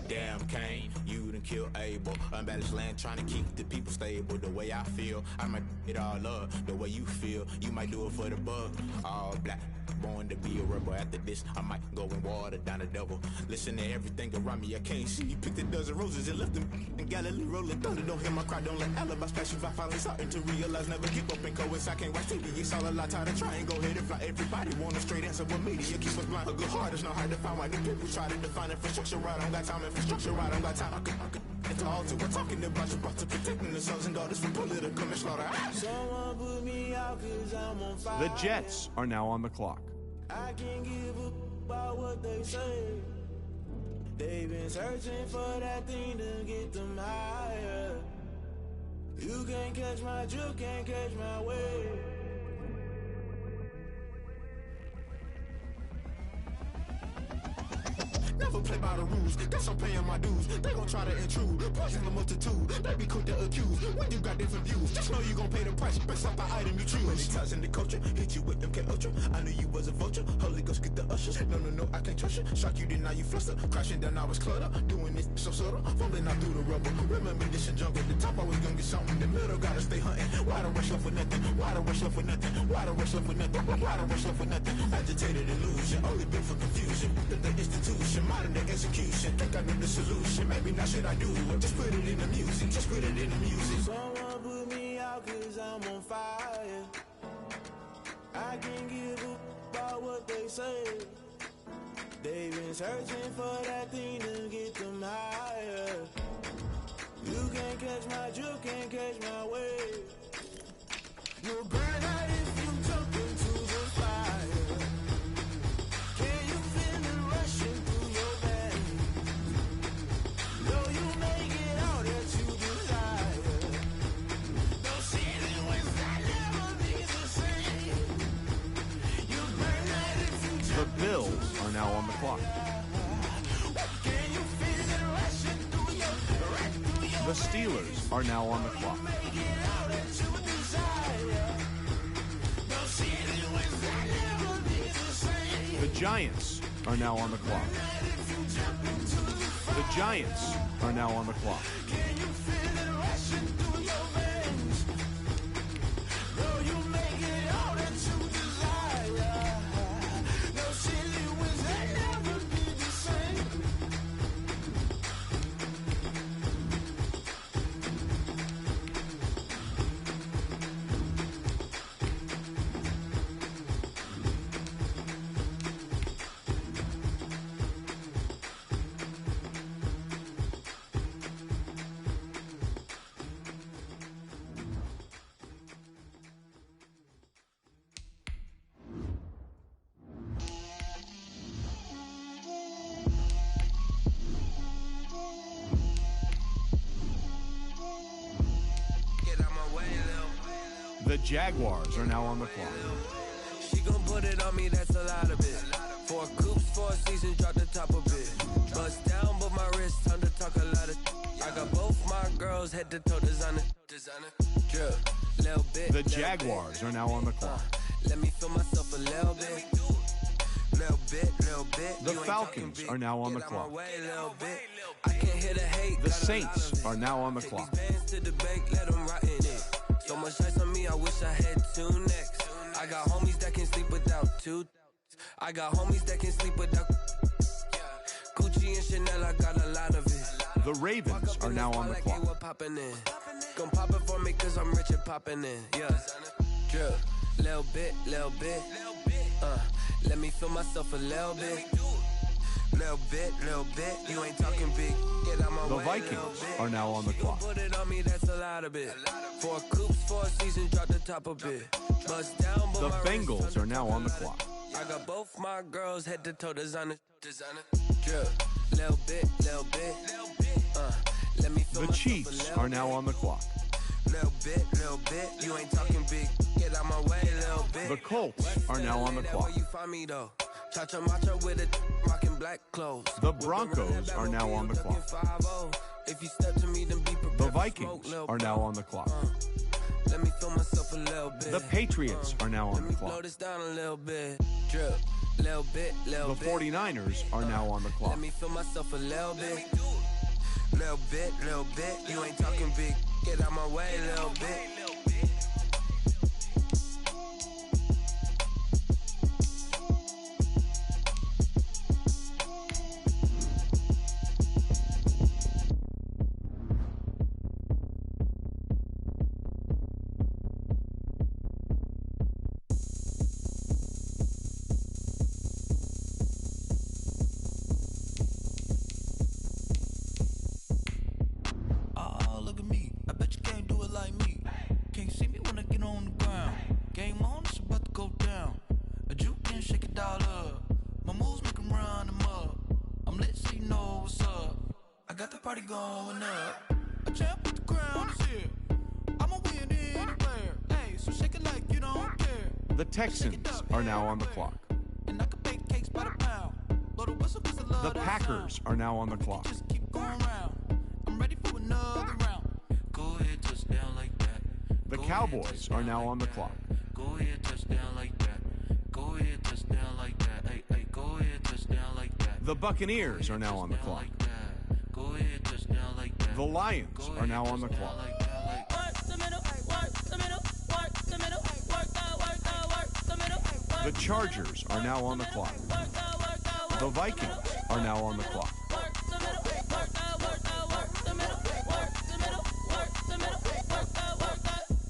Damn Kane, you done killed Abel. Unbalanced land trying to keep the people stable. The way I feel, I might it all up. The way you feel, you might do it for the bug. All black, born to be a rebel. After this, I might go and water down the devil. Listen to everything around me, I can't see. Picked a dozen roses and left them in Galilee rolling thunder. Don't hear my cry, don't let alibis pass you. I finally starting to realize, never give up and coincide. Can't watch TV, it's all a lot. Tired of trying, go ahead and fly. Everybody want a straight answer with media. Keep us blind, a good heart is not hard to find. Why the people try to define infrastructure right? I don't got time, infrastructure right, I don't got time. I could at the altar, we're talking about you, brought to protecting the sons and daughters from political manslaughter. Someone put me out cause I'm on fire. The Jets are now on the clock. I can't give up about what they say. They've been searching for that thing to get them higher. You can't catch my drift, can't catch my wave. Never play by the rules, guess I'm paying my dues. They gon' try to intrude, poison the multitude. They be quick to accuse, when you got different views. Just know you gon' pay the price, based off the item you choose. Many times in the culture, hit you with MK Ultra. I knew you was a vulture, Holy Ghost get the ushers. No, I can't trust you. Shock you, then now you fluster. Crashing down, I was cluttered. Doing this so subtle, fumbling out through the rubble. Remember this and jungle, the top I was gonna get something. The middle gotta stay hunting. Why the rush left for nothing? Why the rush left for nothing? Why the rush left for nothing? Why the rush left for nothing? Agitated illusion, only built for confusion. The institution, modern day execution. Think I know the solution, maybe now should I do it? Just put it in the music, just put it in the music. Someone put me out cause I'm on fire. I can't give up about what they say. They've been searching for that thing to get them higher. You can't catch my drift, can't catch my wave. You'll burn out if you jump into the fire. Can you feel it rushing through your veins? Know you make it all that you desire. No ceiling wins that never be the same. You burn out if you The jump Bills are now on the clock. Can you feel it rushing through your The Steelers are now on the clock. The Giants are now on the clock. The Giants are now on the clock. The Jaguars are now on the clock. She gon' put it on me, that's a lot of it. 4 coops, 4 seasons, drop the top a bit. Bust down, but my wrist, time to talk a lot of. I got both my girls head to toe designer. Drip, little bit. The Jaguars are now on the clock. Let me feel myself a little bit. Little bit. The Falcons are now on the clock. I can't hear the hate. The Saints are now on the clock. Bands to the bank, let them rot in it. So much ice on me, I wish I had 2 necks. I got homies that can sleep without 2. I got homies that can sleep without Gucci and Chanel, I got a lot of it. The Ravens are now on the clock. Gon' pop it for me cause I'm rich and poppin' in. Yeah. Drip, little bit. Let me feel myself a little bit. Little bit. You ain't talking big. Get out my The way. Vikings are now on the clock. Put it on me, that's a lot of it. 4 coops, 4 seasons, drop the top a bit. Bust down, but The my Bengals are now on the clock. I got both my girls head to toe designer. Drip, little bit. Let me feel The Chiefs are now on the clock. Little bit. You ain't talking big. Get out my way, little bit. The Colts are now on the clock. Where you find me though? Cha-cha macha with it, rocking black clothes. The Broncos are now on the clock. If you step to me, then be prepared. The Vikings are now on the clock. Let me feel myself a little bit. The Patriots are now on the Blow clock. this down a little bit. Drip, little bit. The 49ers are now on the clock. Let me feel myself a little bit. Little bit. You ain't talking big. Get out my way, little bit. Oh, look at me. I bet you can't do it like me. Can't see me when I get on the ground. Game on, it's about to go down. A juke and shake it all up. My moves make 'em run them up. I'm lit so you know what's up. I got the party going up. A champ with the crown is here. I'ma win anywhere. Hey, so shake it like you don't care. The Texans are now on the clock. And I can bake cakes by the pound. Blow the whistle 'cause I love The that Packers sound. are now on the clock. Just keep going round. I'm ready for another round. Go ahead, touchdown like that. The Cowboys are now on the clock. Go ahead, touchdown like that. Go ahead, touchdown like that. Hey, go ahead, touchdown like that. The Buccaneers are now on the clock. Go ahead, touchdown like that. The Lions are now on the clock. The Chargers are now on the clock. The Vikings are now on the clock.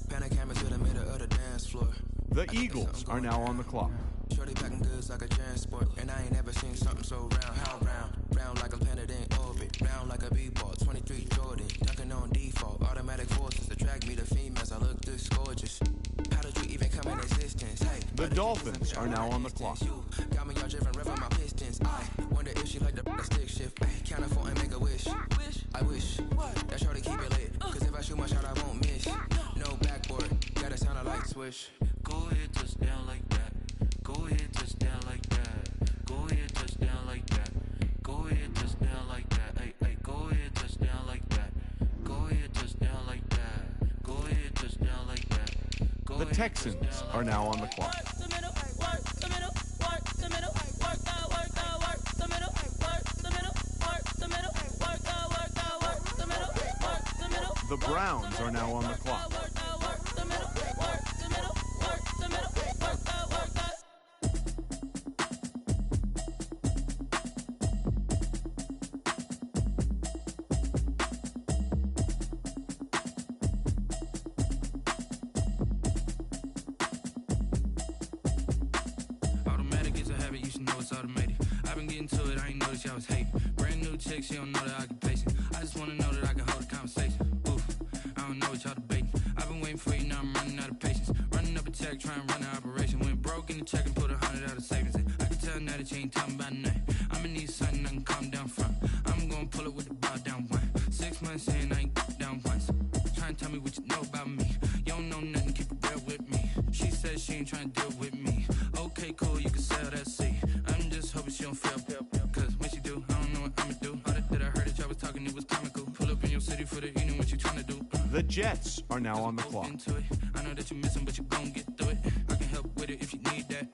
Panic to the middle of the dance floor. The Eagles are now on the clock. Shorty packing goods like a transport. And I ain't never seen something so round. How round? Round like a planet in orbit. Round like a b-ball. 23 Jordan. Dunking on default. Automatic forces attract me to females. I look this gorgeous. How did you even come in existence? Hey, The Dolphins are now on the clock. you got me all driven, revving my pistons. I wonder if she like the stick shift. Ay, count a phone and make a wish. I wish that shorty keep it lit. Cause if I shoot my shot, I won't miss. No backboard. Gotta sound a light switch. Go ahead, touchdown like that. Go ahead, touchdown like that. Go ahead, touchdown like that. Go ahead, touchdown like that. Hey, go ahead, touchdown like that. Go ahead, touchdown like that. Go ahead, touchdown like that. The Texans are now on the clock. The Browns are now on the clock. Automatic is a habit, you should know it's automated. I've been getting to it, I ain't noticed y'all was hating. Brand new chick, she don't know that I can pace it. I just wanna know that I can hold a conversation. Oof, I don't know what y'all debating. I've been waiting for you, now I'm running out of patience. Running up a check, trying to run an operation. Went broke in the check and put 100 out of savings in. I can tell now that you ain't talking about nothing. I'ma need something I can calm down from. I'm gonna pull it with the bow down one. 6 months in, I ain't down once. Try and tell me what you know about me. You don't know nothing, keep it real with me. and it was comical. Pull up in your city for the evening, what you tryna do? The Jets are now on the clock. I know that you miss him, but you gon' get through it. I can help with it if you need that.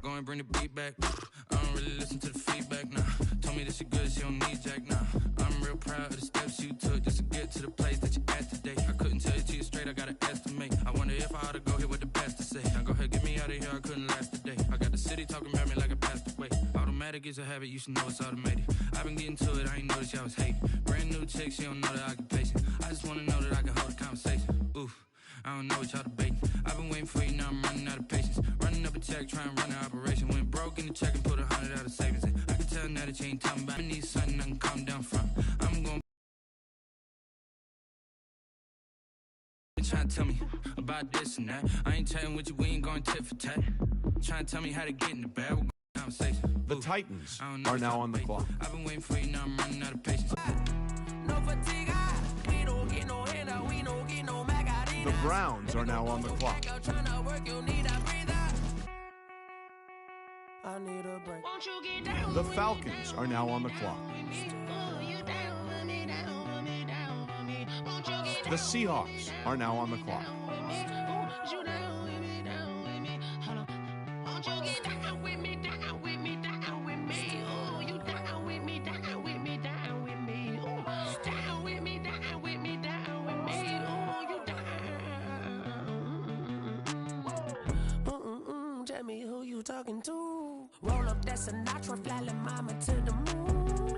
Go and bring the beat back. I don't really listen to the feedback, nah. Told me that she good, she don't need jack, nah. I'm real proud of the steps you took just to get to the place that you at today. I couldn't tell you to you straight, I gotta estimate. I wonder if I ought to go here with the best to say. Now go ahead, get me out of here, I couldn't last today. I got the city talking about me like I passed away. Automatic is a habit, you should know it's automated. I've been getting to it, I ain't noticed y'all was hating. Brand new chick, she don't know the occupation. I just wanna know that I can hold a conversation. Oof. I don't know what y'all debating. I've been waiting for you, now I'm running out of patience. Running up a check, trying to run an operation. Went broke in the check and put 100 out of savings in. I can tell now that you ain't talking about. I need something I can calm down from. I'm going trying to tell me about this and that. I ain't chatting with you, we ain't going tit for tat. Trying to tell me how to get in the bag. We're going conversation. The Titans are now on the clock. I've been waiting for you, now I'm running out of patience. No fatigue, we don't get no handout, we don't get no Macarena. The Browns are now on the clock. I need a break. Won't you get down? The Falcons are now on the clock. The Seahawks are now on the clock. Tell me who you talking to. Roll up that Sinatra, fly la mama to the moon.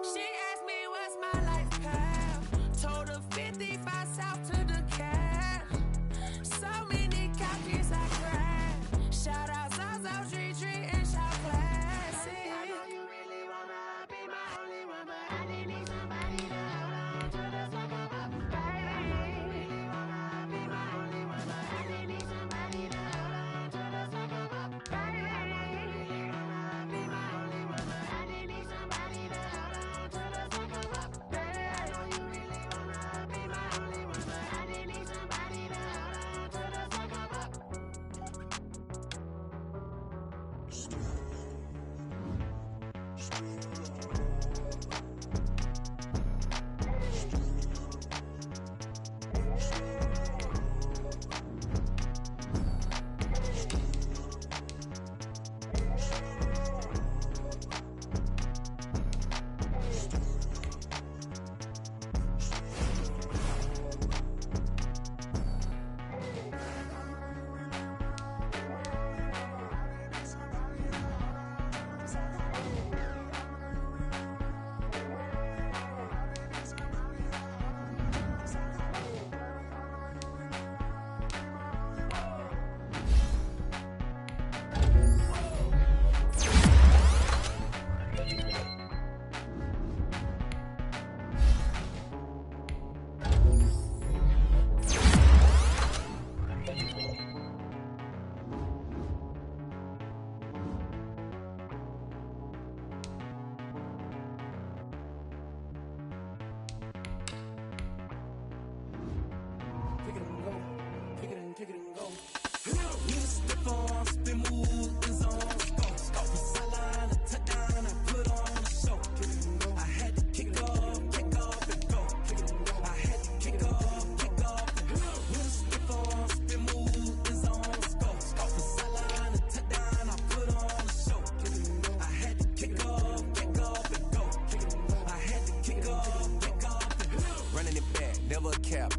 She asked me what's my life path. Told her 55 south to the cap. So many copies I cried. Shout out Zazo, Tree, and shout classic. I know you really wanna be my only one, but I didn't need somebody to hold on to the sucker up, baby. You really wanna be my only one, but I didn't need somebody to hold on to the sucker up, baby. I know you really wanna be my only one, but I didn't need somebody to hold on to the sucker up, baby. I know you really wanna be my only one, but I didn't need somebody to hold on to the sucker up.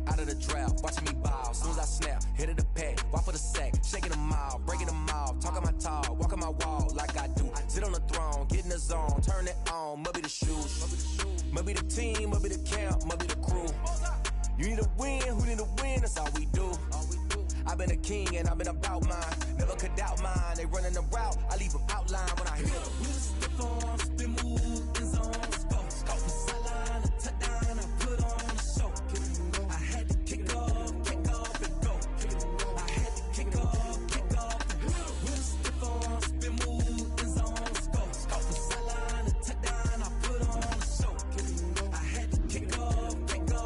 Out of the drought, watching me ball. Soon as I snap, hit of the pack, walk for the sack, shaking them all, breaking them off, talking my talk, walking my wall like I do. Sit on the throne, get in the zone, turn it on, must be the shoes, must be the team, must be the camp, must be the crew. You need a win, who need a win? That's all we do. I've been a king and I've been about mine, never could doubt mine. They running the route, I leave them outline when I hit them. We step on, spin move, in zone, scope, from sideline to touchdown, I put on the show. I had to kick off and go. I had to kick off and go. We step on, spin move, in zone, scope, from sideline to touchdown, I put on the show. I had to kick off and go.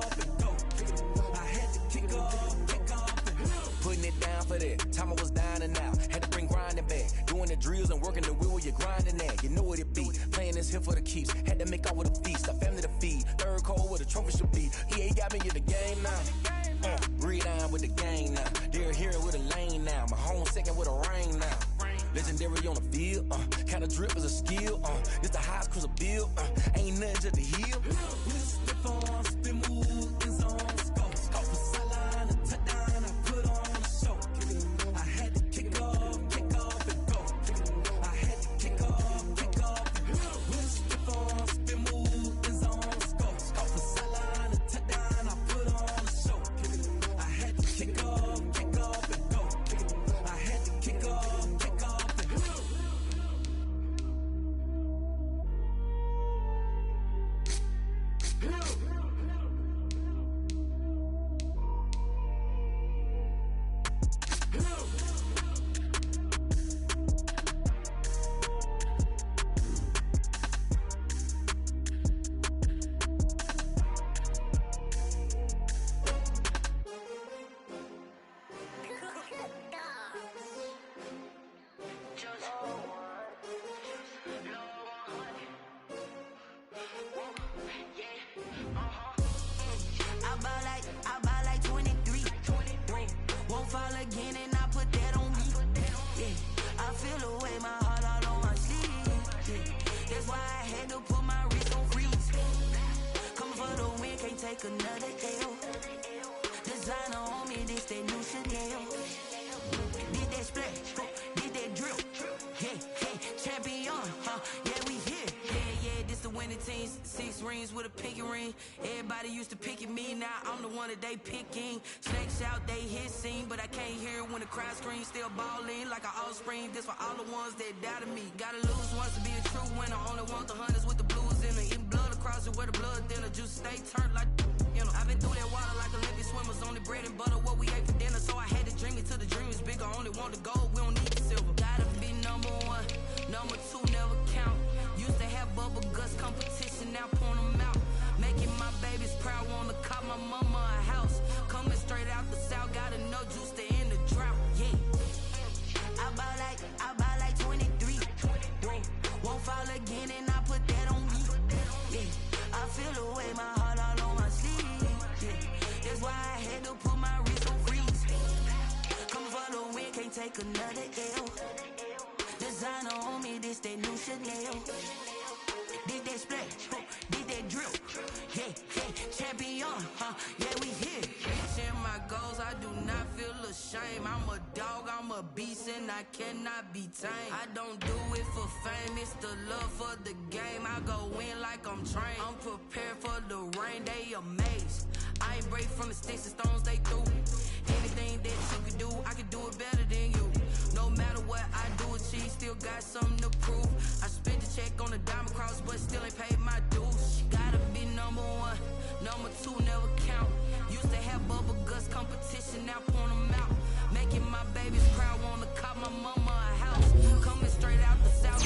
I had to kick off and go. Putting it down for that. Time I was down and out. Had to bring grinding back. Doing the drills and working the wheel where you're grinding at. You know what it be. Playing this here for the keeps. Had to make out with a feast. A family to feed. Third cold with a trophy should be. EA got me in the game now. Read on with the gang now. They're here with a lane now. My home second with a rain now. Legendary on the field. Kinda drip is a skill. It's the highest cruiser bill. Ain't nothing just to heal. Step on, spin move, in zone, scope. Scope for sideline, a touchdown, I put on a show. I had to kick off and go. I had to kick off and go. Step on, spin move, in zone, scope. Scope for sideline, a touchdown, I put on a show. I had to kick off and go. I had to kick off and go. I buy like 23. Won't fall again and I put that on me. Yeah, I feel away my heart all on my sleeve. Yeah, that's why I had to put my wrist on freeze. Come for the win, can't take another L. Designer on me, this that new Chanel. Did that splash, did that drill. Yeah, champion, yeah, we here. Yeah, this the winning team. 6 rings with a pinky ring. Everybody used to pick at me, now I'm the one that they picking. Snakes out, they hissing, but I can't hear when the crowd screams. Still balling like an offspring. This for all the ones that doubted me. Gotta lose once to be a true winner. Only want the hunters with the blues in it. Eating blood across it where the blood thinner. Juice stay turned like, you know. I've been through that water like Olympic swimmers. Only bread and butter, what we ate for dinner. So I had to dream it till the dream is bigger. Only want the gold, we don't need the silver. Gotta be number 1, number 2 never count. Used to have bubble guts competition, now point them out. Making my babies proud, wanna cop my mama a house. Coming straight out the south, gotta know juice to end the drought. Yeah, I buy like 23. Won't fall again and I put that on me. Yeah, I feel away my heart all on my sleeve. Yeah, that's why I had to put my wrist on freeze. Coming for the win, can't take another L. Designer on me, this that new Chanel. Did that splash, did that drill. Yeah, champion, yeah, we here. Reaching my goals, I do not feel ashamed. I'm a dog, I'm a beast, and I cannot be tamed. I don't do it for fame, it's the love for the game. I go in like I'm trained. I'm prepared for the rain, they amazed. I ain't break from the sticks and stones they threw. Anything that you can do, I can do it better than you. No matter what I do achieve, still got something to prove. I spent the check on the diamond cross, but still ain't paid my dues. Gotta be number 1, number 2 never count. Used to have bubble guts competition, now point them out. Making my babies proud, wanna cop my mama a house. Coming straight out the south,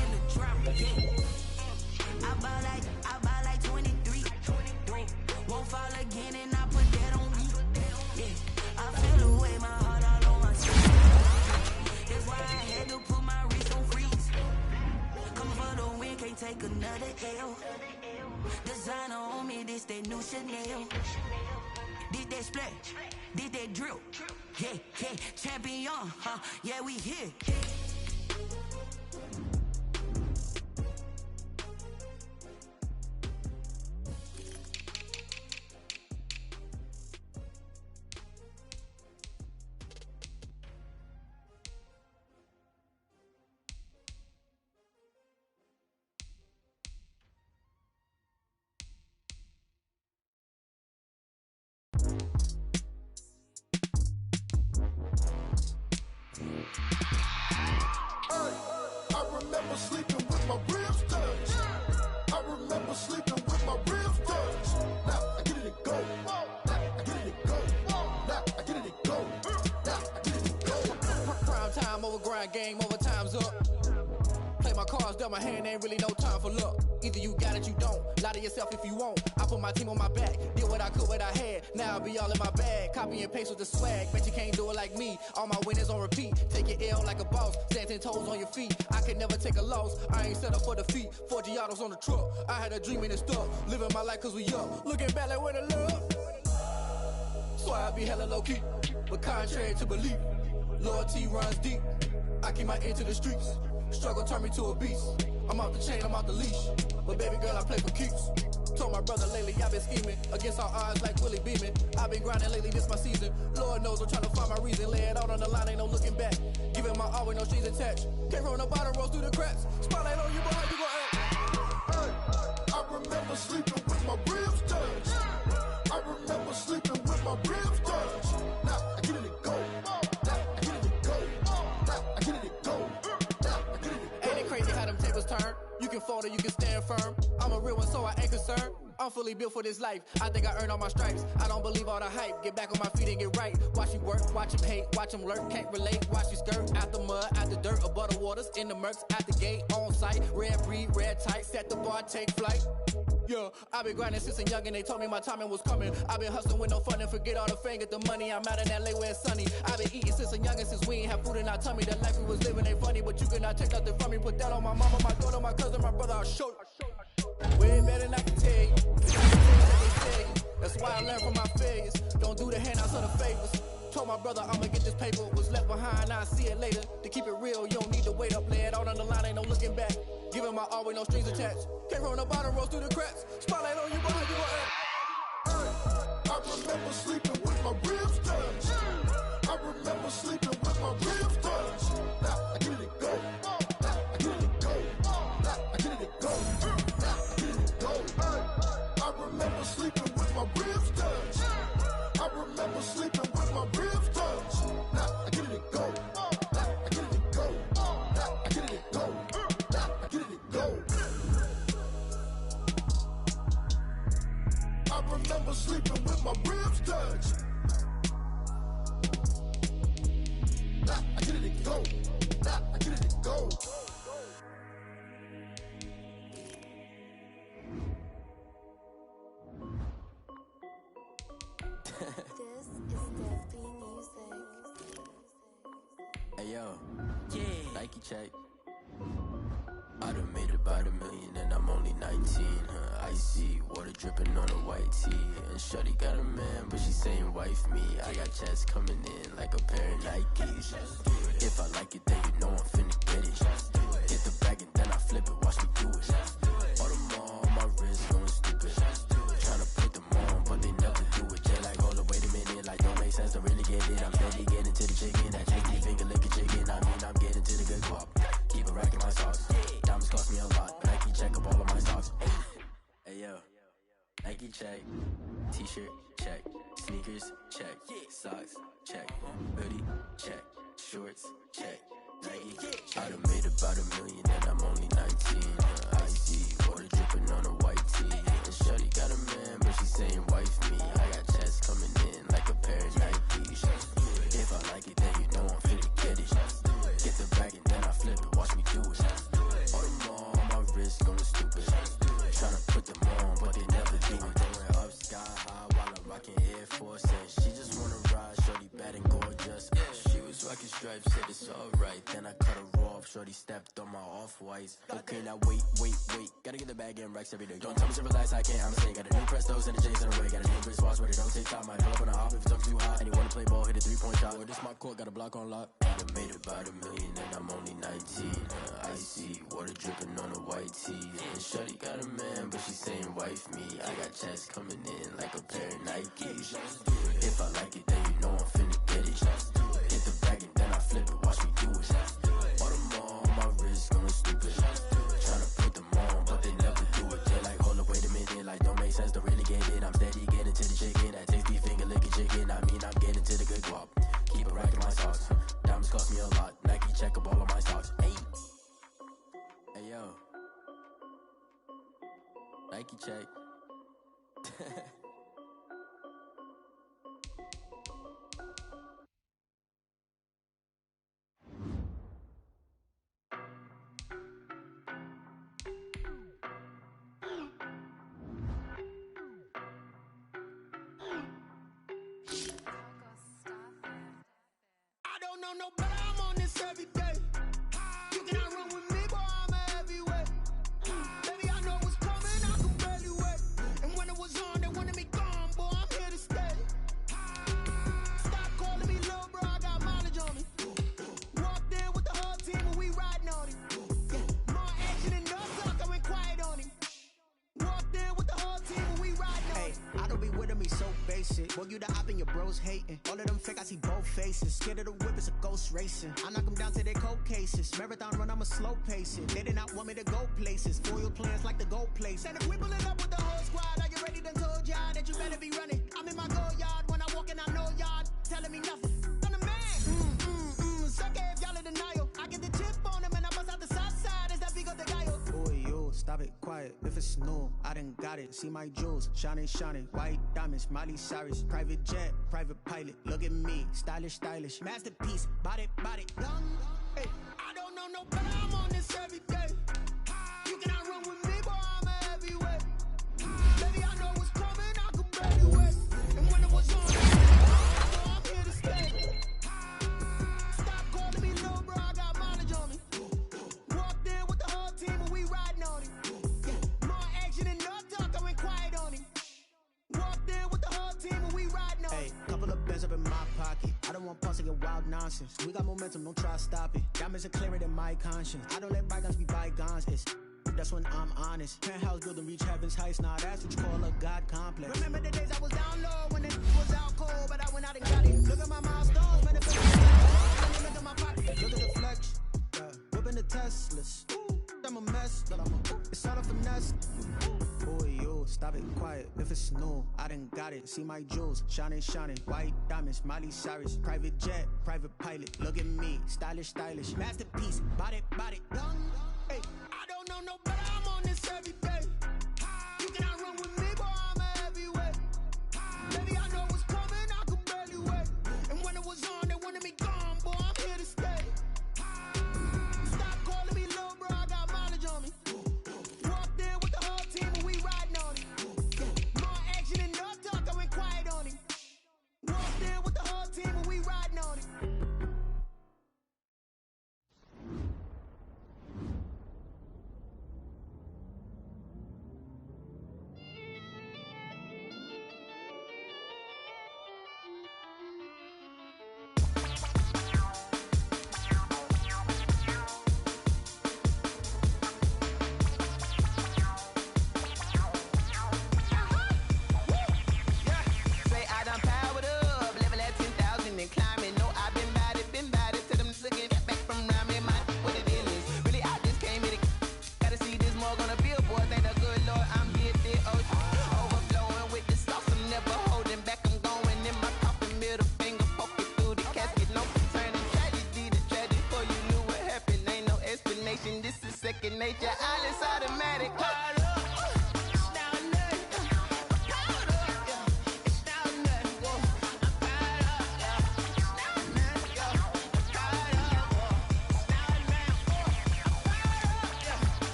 in the drought. Yeah, I buy like 23. Won't fall again and I put that on me. Yeah, I feel away my heart all on my sleeve. That's why I had to put my wrist on freeze. Come for the win, can't take another L. Designer on me, this that new Chanel. Did that splash, did that drill. Yeah, champion, yeah, we here. I remember sleeping with my ribs touched. I remember sleeping with my ribs touched. Now I get it to go. Now I get it to go. Now I get it to go. Now I get it to go. Prime time over grind, game over, time's up. Play my cards, dealt my hand, ain't really no time for luck. Either you got it, you don't. Lie to yourself if you won't. I put my team on my back. Did what I could, what I had. Now I'll be all in my bag. Copy and paste with the swag. Bet you can't do it like me. All my winners on repeat. Take your L like a boss. Stand 10 toes on your feet. I can never take a loss. I ain't set up for defeat. 4 Giottos on the truck. I had a dream and it's stuck. Living my life cause we up. Looking back like where the love. So I be hella low key. But contrary to belief. Loyalty runs deep. I keep my ear to the streets. Struggle turned me to a beast. I'm off the chain, I'm off the leash. But baby girl, I play for keeps. Told my brother lately, I've been scheming. Against all odds like Willie Beeman. I've been grinding lately, this my season. Lord knows I'm trying to find my reason. Lay it out on the line, ain't no looking back. Giving my all with no strings attached. Came from the bottom, rose through the cracks. Spotlight on you, boy, how you gon' act? Hey, I remember sleeping with my ribs touched. I remember sleeping with my ribs touched. Now I get it to go. Now I get it to go. Now I get it to go. Now I get it to go. Ain't it crazy how them tables turn? You can fold or you can stand firm. I'm a real one, so I ain't concerned. I'm fully built for this life. I think I earned all my stripes. I don't believe all the hype. Get back on my feet and get right. Watch you work, watch him hate, watch him lurk. Can't relate, watch you skirt. Out the mud, out the dirt, above the waters, in the murks, at the gate, on site. Red breed, red tight, set the bar, take flight. Yeah, I've been grinding since a young and they told me my timing was coming. I've been hustling with no fun and forget all the fame, get the money. I'm out in LA where it's sunny. I've been eating since a young and since we ain't have food in our tummy. The life we was living ain't funny, but you cannot take nothing from me. Put that on my mama, my daughter, my cousin, my brother, I'll show you. Way better than I can tell you. That's why I learned from my failures. Don't do the handouts or the favors. Told my brother I'ma get this paper. Was left behind, I'll see it later. To keep it real, you don't need to wait up. Lay it out on the line, ain't no looking back. Giving my all with no strings attached. Came from the bottom, rose through the cracks. Spotlight on you, boy, how you gon' act? Hey, I remember sleeping with my ribs touched. I remember sleeping with my ribs touched. Now I get it to go. Now I get it to go. Now I get it to go. Now I get it to go. Hey, I remember sleeping with my ribs touched. I remember sleeping with my ribs touched. Now I get it to go. Now I get it to go. Now I get it to go. Now I get it to go. I remember sleeping with my ribs touched. Now I get it to go. Now I get it to go. This is Dev B Music. Hey yo, yeah, Nike check. I done made about $1 million and I'm only 19. Icy water dripping on a white tee. And shorty got a man, but she saying wife me. I got checks coming in like a pair of Nikes. If I like it, then you know I'm finna get it. Get the bag and then I flip it, watch me do it. All them on my wrist going stupid. Tryna put them on, but they never do it. They like, hold up, wait a minute, like don't make sense to really get it. I'm steady getting to the chicken, that tasty finger licking chicken. I mean, I'm getting to the good guap. Keep a rack in my socks. Diamonds cost me a lot. Nike check up all of my stocks. Hey yo, Nike check. T-shirt check. Sneakers check. Socks check. Hoodie check. Shorts check. Nike. I done made about $1 million and I'm only 19. Icy water dripping on a white tee. And shorty got a man, but she saying wife me. I got checks coming in like a pair of Nikes. If I like it, then you know I'm finna get it. Get the bag and then I flip it, watch me do it. All them on my wrist going stupid. Tryna put them on, but they never do it. Going up sky high while I'm rocking Air Force. And she just wanna ride, shorty bad and gorgeous. She was rocking stripes, said it's alright. Then I cut her off, shorty stepped on my off-whites. Okay, now wait. Gotta get the bag and racks every day. Don't tell me to relax, I can't, I'm saying. Got a new Prestos and a J's in the way. Got a new Chris Watch, but it don't take time. Might pull up on a hop if it's up too high. And you wanna play ball, hit a 3-point shot. Or this my court, got a block on lock. I done made about $1 million and I'm only 19. Icy water dripping on a white tee. And shorty got a man, but she saying wife me. I got checks coming in like a pair of Nikes. If I like it, then you know I'm finna get it. Hit the bag and then I flip it, watch me do it. All them on my wrist going stupid. Tryna put them on, but they never do it. They like, hold up, wait a minute, like don't make sense to really get it. I'm steady getting to the chicken, that tasty finger licking chicken. I mean, I'm getting to the good guap. Keep a rack in my socks. Diamonds cost me a lot. Nike check up all of my stocks. Hey yo, Nike check. no better, I'm on this every day. You cannot run with me, boy, I'm a heavyweight. Baby, I know what's coming, I can barely wait. And when it was on, they wanted me gone, boy, I'm here to stay. Stop calling me little bro, I got mileage on me. Walked in with the whole team and we riding on him. More action and no talk, I went quiet on him. Walked in with the whole team and we riding on him. I don't be with him, he's so basic. Boy, you the op and your bros hating. All of them fake, I see both faces. Scared of the whip, it's a ghost racing. I knock them down to their cold cases. Marathon run, I'm a slow pacing. They did not want me to go places. Foil plans like the gold place. And if we pulling up with the whole squad, are you ready? Done told y'all that you better be running. I'm in my go yard. When I walk in, I know y'all telling me nothing. I'm the man. Suck it if y'all in denial. I get the chip on them and I bust out the south side. Is that big of the guy? Boy, yo, stop it, quiet. If it's new, I done got it. See my jewels, shining, shining. White diamonds, Miley Cyrus. Private jet, private pilot. Look at me, stylish, stylish. Masterpiece, body, young. Hey, I don't know no better, I'm on this every day. You cannot run with me, boy, I'm a heavyweight. Baby, I know what's coming, I can barely wait. And when it was on, I'm here to stay. Stop calling me little bro, I got mileage on me. Walked in with the whole team and we riding on him. More action and no talk, I went quiet on him. Walked in with the whole team and we riding on him. Hey, couple of bands up in my pocket. I don't want pulse to get wild nonsense. We got momentum, don't try to stop it. Diamonds are clearer than my conscience. I don't let bygones be bygones. That's when I'm honest. Penthouse building reach heaven's heights. Nah, that's what you call a God complex. Remember the days I was down low when it was out cold, but I went out and got it. Look at my milestones, man. Look at my pocket. Look at the flex. Whipping the Teslas. I'm a mess, but it's all a finesse. Boy, yo, stop it, quiet. If it's new, I done got it. See my jewels, shining, shining. White diamonds, Miley Cyrus. Private jet, private pilot. Look at me, stylish, stylish. Masterpiece, body, young. Hey, I don't know no better, I'm on this every day. You cannot run with me, boy, I'm a heavyweight. Baby, I know what's coming, I can barely wait. And when it was on, they wanted me gone, boy, I'm here to stay. Stop calling me little bro, I got mileage on me. Walked in with the whole team and we riding on him. More action and no talk, I went quiet on him. Walked in with the whole team and we riding on him. Second nature, all is automatic.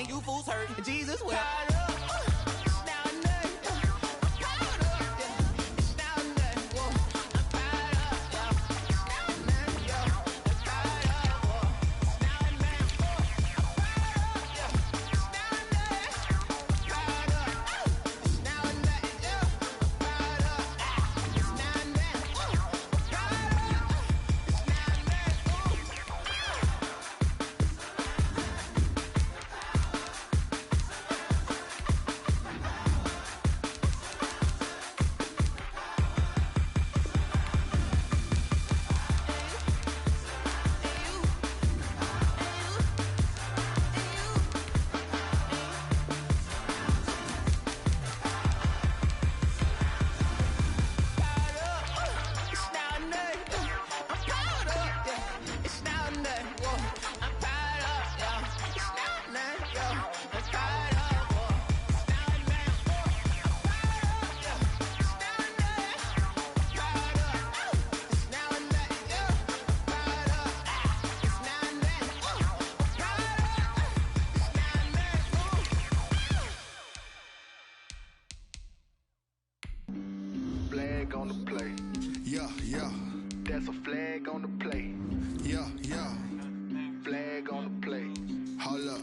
You fools hurt. Jesus will. That's a flag on the play. Yeah, yeah. Flag on the play. Hold up.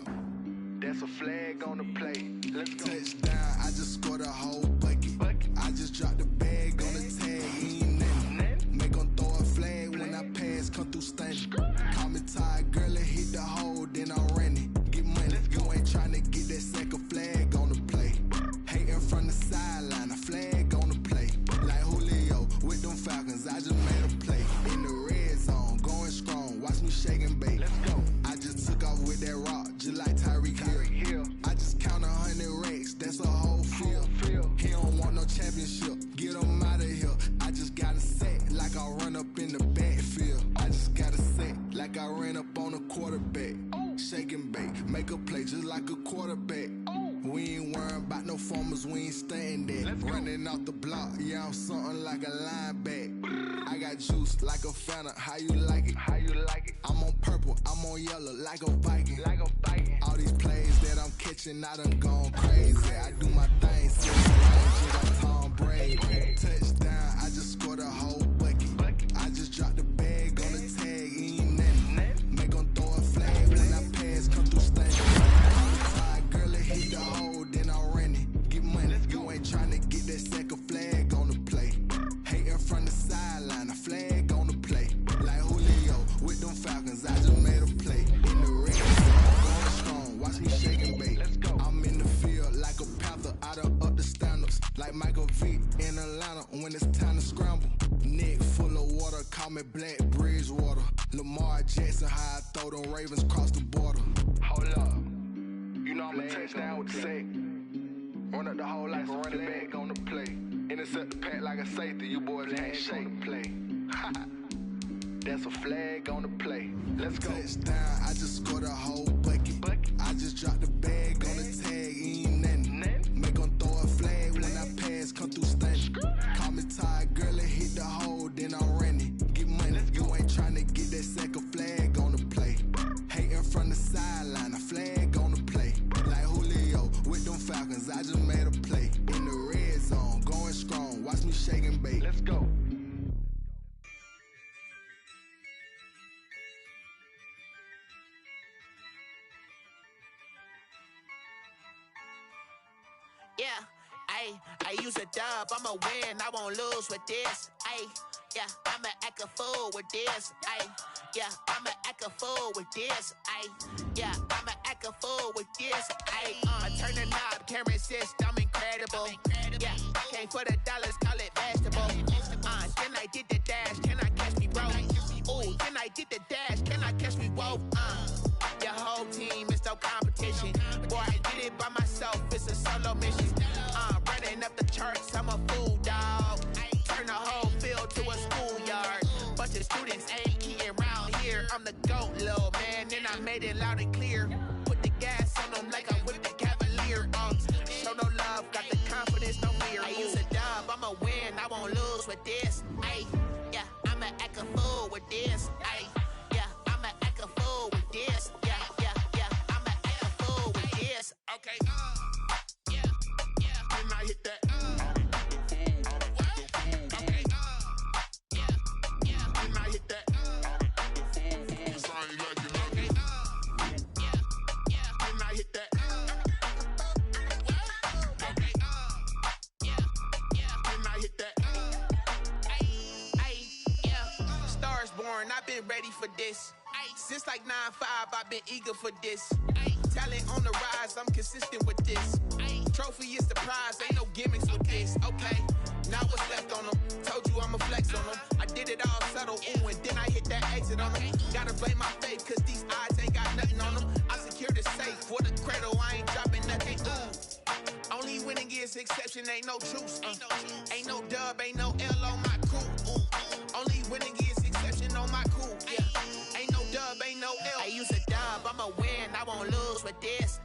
That's a flag on the play. Let's go. Touchdown, I just scored a whole bucket. I just dropped the bag on the tag, he ain't nothing. Make 'em throw a flag when I pass, come through stunning. Call me tired, girl, and hit the hole, then I'm running. Get money, you ain't tryna get that second flag on the play. Hating from the sideline, a flag on the play. Like Julio with them Falcons, I just made a play. In the red zone, going strong, watch me shake and bake. Let's go. I just took off with that rock, just like Tyreek Hill. I just count 100 racks, that's a whole field. He don't want no championship, get him out of here. I just got a set, like I run up in the backfield. I just got a set, like I ran up on a quarterback. Shake and bake, make a play just like a quarterback. We ain't worrying about no formers, we ain't staying there. Running off the block, yeah, I'm something like a linebacker. I got juice like a Fanta, how you like it? How you like it? I'm on purple, I'm on yellow, like a Viking. All these plays that I'm catching, I done gone crazy. I do my thing, six lanes, like Tom Brady. Touchdown, I just scored a whole bucket. I just dropped the bag on the tag, he ain't nothing. Make 'em throw a flag when I pass, come through stunning. Tired girl, and hit the hole, then I'm running. Get money, you ain't tryna get that second flag on the play. Hating from the sideline, a flag on the play. Like Julio with them Falcons, I just made a play. In the red zone, going strong, watch me shake and bake. I'm in the field like a panther, I done up the standards. Like Michael Vick in Atlanta when it's time to scramble. Neck full of water, call me Black Bridgewater. Lamar Jackson, how I throw them Ravens cross the border. Hold up. You know I'm a touchdown with the sack. Run up the whole like a running back on the play. Intercept the pack like a safety, you boys can't shake the play. That's a flag on the play. Let's go. Touchdown, I just scored a whole bucket. I just dropped the bag on the tag, he ain't nothing. Make 'em throw a flag when I pass, come through stunning. Call me tired, girl, and hit the hole, then I'm running. Get money, you ain't tryna get that second flag on the play. Hating from the sideline, a flag on the play. Like Julio with them Falcons, I just made a play. In the red zone, going strong, watch me shake and bake. Let's go. Yeah, I use a dub, I'ma win, I won't lose with this. Yeah, I'ma act a fool with this. Yeah, I'ma act a fool with this. Yeah, I'ma act a fool with this. I turn the knob, can't resist, I'm incredible. Yeah, came for the dollars, call it vegetable. Then I did the dash, can I catch me, bro? Ooh, then I did the dash, can I catch me, whoa? Your whole team is no competition. Boy, I did it by myself, it's a solo mission. Running up the charts, I'm a fool, dog. Turn the whole field to a schoolyard. Bunch of students ain't eating around here. I'm the GOAT, little man, and I made it loud and clear. Put the gas on them like I'm with the Cavalier. Show no love, got the confidence, no fear. I use a dub, I'ma win, I won't lose with this. Yeah, I'ma act a fool with this. Yeah, I'ma act a fool with this. Yeah, I'ma act a fool with this. Okay, yeah, then I hit that. I've been ready for this. Since like 9-5, I've been eager for this. Talent on the rise, I'm consistent with this. Trophy is the prize, ain't no gimmicks with this. Okay, now what's left on them? Told you I'ma flex on them. I did it all subtle, ooh, and then I hit that exit on them. Gotta blame my faith, cause these odds ain't got nothing on them. I secured the safe for the cradle, I ain't dropping nothing. Ooh. Only winning is exception, ain't no truce. Ain't no dub, ain't no L on my crew. Ooh. Only winning is exception on my cool. Yeah. Ain't no dub, ain't no L. I use a dub, I'ma win, I won't lose with this.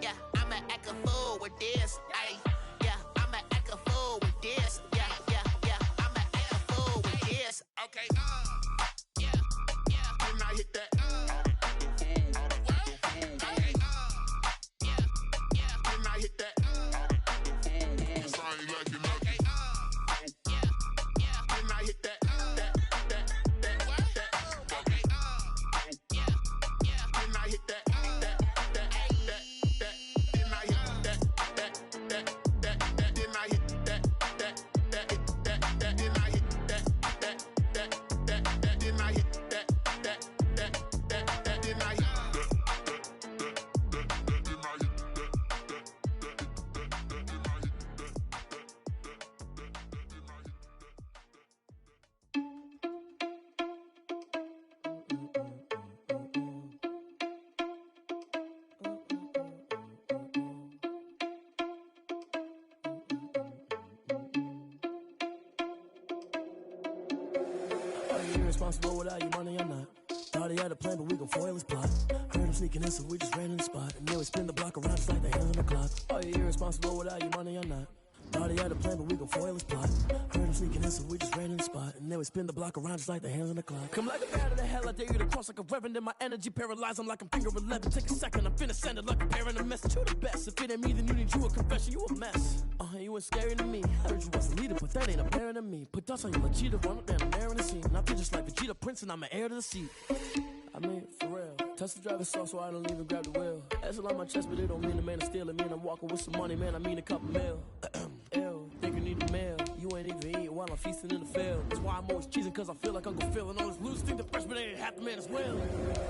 Yeah, I'ma act a fool with this. Yeah, I'ma act a fool with this. Yeah, I'ma act a fool with this. Okay, yeah, then I hit that. Okay, yeah, then I hit that. Then I hit that. you irresponsible without your money or not? Thought he had a plan, but we gon' foil his plot. Heard him sneaking in, so we just ran in the spot. And then we spin the block around just like the hands on the clock. Are you irresponsible without your money or not? Thought he had a plan, but we gon' foil his plot. Heard him sneaking in, so we just ran in the spot. And then we spin the block around just like the hands on the clock. Come like a bat of the hell, I dare you to cross like a reverend. And my energy paralyzed, I'm like I'm finger 11. Take a second, I'm finna send it like a parent a message. You the best, if it ain't me, then you need you a confession. You a mess, you ain't scary to me. I heard you was a leader, but that ain't apparent to me. Put dust on you like cheetah, run up down the air in the scene. I feel just like Vegeta Prince and I'm an heir to the seat. I mean, for real. Touch the driver's soft so I don't even grab the wheel. That's on my chest, but it don't mean the man is stealing. Mean I'm walking with some money, man, I mean a couple mil. Ew, think you need a meal. You ain't even eating while I'm feasting in the field. That's why I'm always cheesing, cause I feel like I'm gon' feel. And all this loose thing, the freshman ain't half the man as well.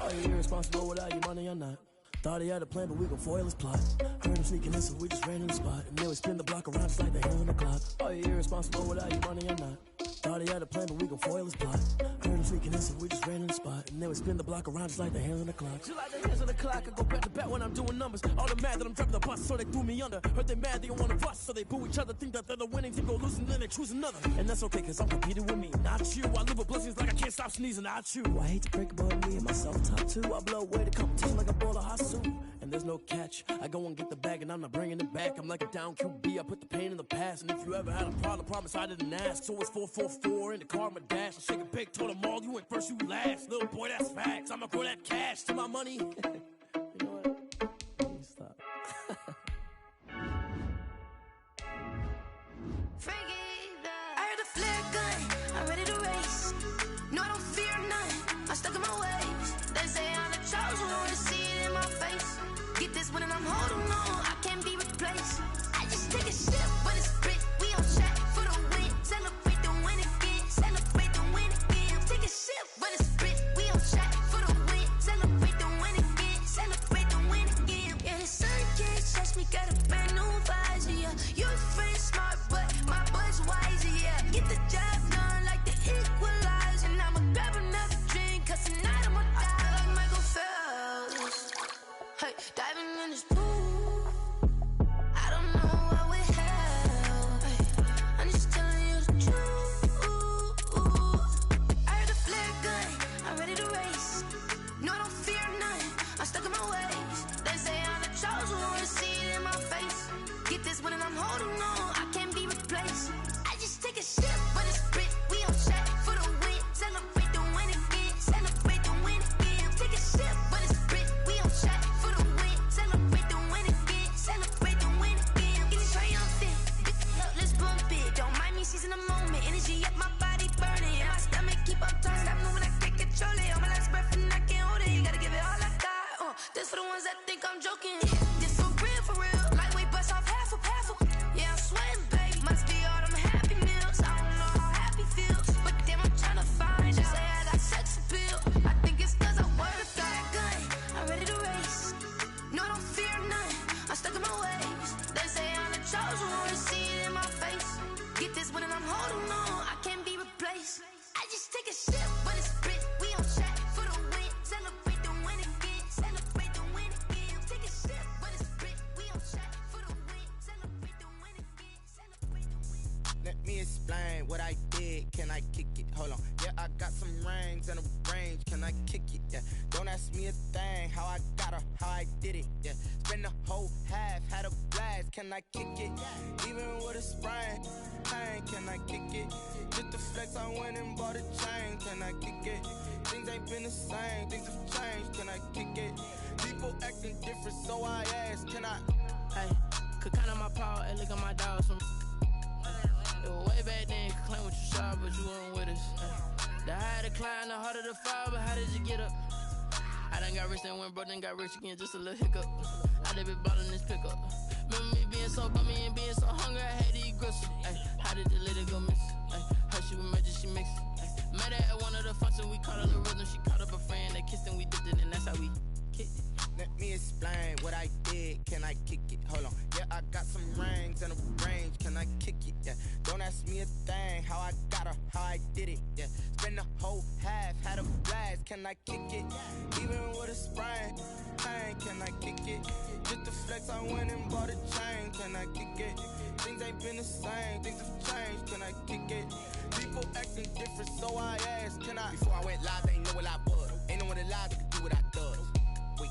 Are you irresponsible without your money or not? Thought he had a plan, but we gon' foil his plot. Heard him sneaking in, so we just ran in the spot. And then we spin the block around just like the hands on the clock. Are you irresponsible without your money or not? Thought he had a plan, but we gon' foil his plot. Heard him sneaking in, so we just ran in the spot. And then we spin the block around just like the hands on the clock. Just like the hands on the clock, I go back to back when I'm doing numbers. All the mad that I'm driving the bus, so they threw me under. Heard they mad, they don't wanna bust, so they boo each other. Think that they're the winning team, go losing, then they choose another. And that's okay, cause I'm competing with me, not you. I live with blessings like I can't stop sneezing, not you. I hate to break it, but me and myself top two. I blow away the competition like a ball of hot soup. And there's no catch, I go and get the bag and I'm not bringing it back. I'm like a down QB, I put the pain in the past. And if you ever had a problem, promise I didn't ask. So it's 444 in the car, my dash. I shake a big, told them all, you went first, you last. Little boy, that's facts, I'ma grow that cash to my money. You know what? Stop. I heard the flare gun, I'm ready to race. No, I don't fear none, I'm stuck in my ways. They say I'm the chosen one, to see it in my face. Get this one and I'm holding on, I can't be replaced. I just take a sip, but it's spit, we on track for the win. Celebrate the win again, celebrate the win again. Take a sip, but it's spit, we on track for the win. Celebrate the win again, celebrate the win again. Yeah, the sun can't touch me, got a brand new visor, yeah. Your friend smart, but my boy's wiser, yeah. Get the job done like the equalizer. I'ma grab another drink, cause tonight I'ma die like Michael Phelps. Hey, diving in this pool, I don't know what would help. Hey, I'm just telling you the truth. I heard the flare gun, I'm ready to race. No, I don't fear none, I'm stuck in my ways. They say I'm the chosen one, to see it in my face. Get this one and I'm holding on, I can't be replaced. I just take a sip, but it's spit, we on track for the win. Celebrate the win again, celebrate the win again. Take a sip, but it's spit, we on track for the win. Celebrate the win again, celebrate the win again. Getting triumphant, look, let's bump it. Don't mind me seizing the moment, energy up my body burning. And my stomach keep up turning, stop moving, I can't control it. On my last breath and I can't hold it, you gotta give it all I got. This for the ones that think I'm joking. This for real, lightweight bust off half a. Yeah, I'm sweating, baby, must be all them happy meals. I don't know how happy feels, but damn, I'm trying to find out. Say I got sex appeal, I think it's cause I work a gun. I'm ready to race, no, I don't fear none, I'm stuck in my ways. They say I'm the chosen one, to see it in my face. Get this one and I'm holding on, I can't be replaced. I just take a sip, but it's spit, we on track for the win. Celebrate the win again, celebrate the win again. Take a sip, but it's spit, we on track for the win. Celebrate the win again, celebrate the win. Let me explain what I did. Can I kick it? Hold on. Yeah, I got some rings and a range. Can I kick it? Yeah. Don't ask me a thing. How I got her, how I did it. Yeah. Spend the whole half, had a blast. Can I kick it? Even with a sprain. Pain, can I kick it? Just the flex, I went and bought a chain. Can I kick it? Things ain't been the same. Things have changed. Can I kick it? People acting different, so I ask. Can I? Hey, could count on my power and look at my dogs from. It was way back then, could claim what you saw, but you weren't with us. The higher the climb, the harder the fall, but how did you get up? I done got rich, then went broke, then got rich again, just a little hiccup. I done been ballin' this pickup. Remember me being so bummy and being so hungry, I had to eat gristle. Ay, how did the lady go miss? Ay, how she was magic, she mixed. Met her at one of the functions, we caught her the rhythm, she caught up a friend, they kissed and we dipped it, and that's how we kicked it. Let me explain what I did. Can I kick it? Hold on. Yeah, I got some rings and a range. Can I kick it? Yeah. Don't ask me a thing. How I got her, how I did it. Yeah. Spend the whole half, had a blast. Can I kick it? Even with a sprain. Pain, can I kick it? Just the flex, I went and bought a chain. Can I kick it? Things ain't been the same, things have changed. Can I kick it? People acting different, so I asked, can I? Before I went live, they ain't know what I was. Ain't no one alive that could do what I does. Wait,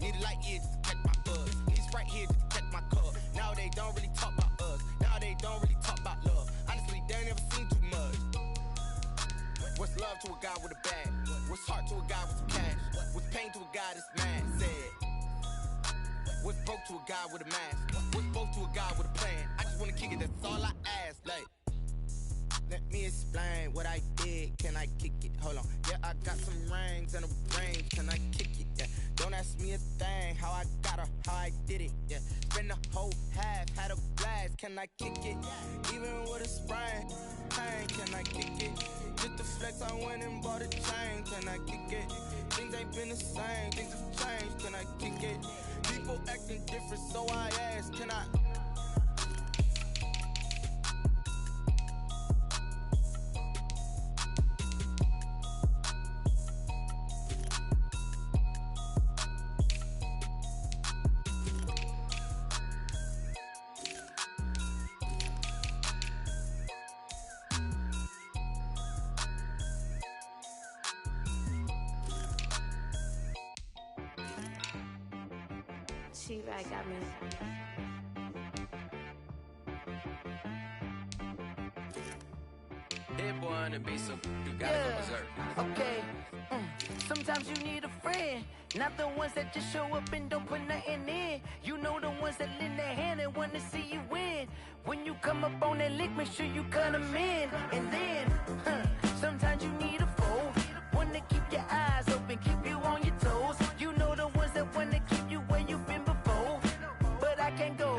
need a light year just to catch my buzz. Need a Sprite here just to catch my cup. Now they don't really talk about us. Now they don't really talk about love. Honestly, they ain't never seen too much. What's love to a guy with a bag? What's heart to a guy with some cash? What's pain to a guy that's mad? Said. What's broke to a guy with a mask? What's both to a guy with a plan? I just wanna kick it, that's all I ask. Like, let me explain what I did. Can I kick it? Hold on. Yeah, I got some rings and a range. Can I kick it? Yeah. Don't ask me a thing. How I got her, how I did it. Yeah. Spend the whole half, had a blast. Can I kick it? Even with a sprain. Pain, can I kick it? Just the flex, I went and bought a chain. Can I kick it? Things ain't been the same. Things have changed. Can I kick it? People acting different, so I asked, can I? She-Rag got me. Hit boy on the beat, so you gotta go berserk. Okay. Sometimes you need a friend, not the ones that just show up and don't put nothing in. You know the ones that lend their hand and want to see you win. When you come up on that lick, make sure you cut them in. And then, sometimes you need a foe, one to keep your eyes open, keep you on your toes. You know the ones that want to keep you where you've been before. But I can't go,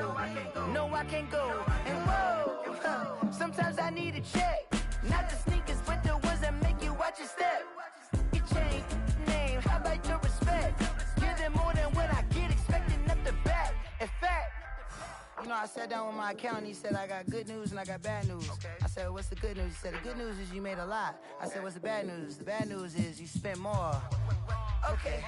no I can't go. And whoa, sometimes I need a check. Not the sneakers, but the ones that make you watch your step. You change name, how about your respect? Give them more than what I get, expecting up the back. In fact, you know, I sat down with my accountant, he said I got good news and I got bad news. I said, what's the good news? He said, the good news is you made a lot. I said, what's the bad news? The bad news is you spent more. Okay.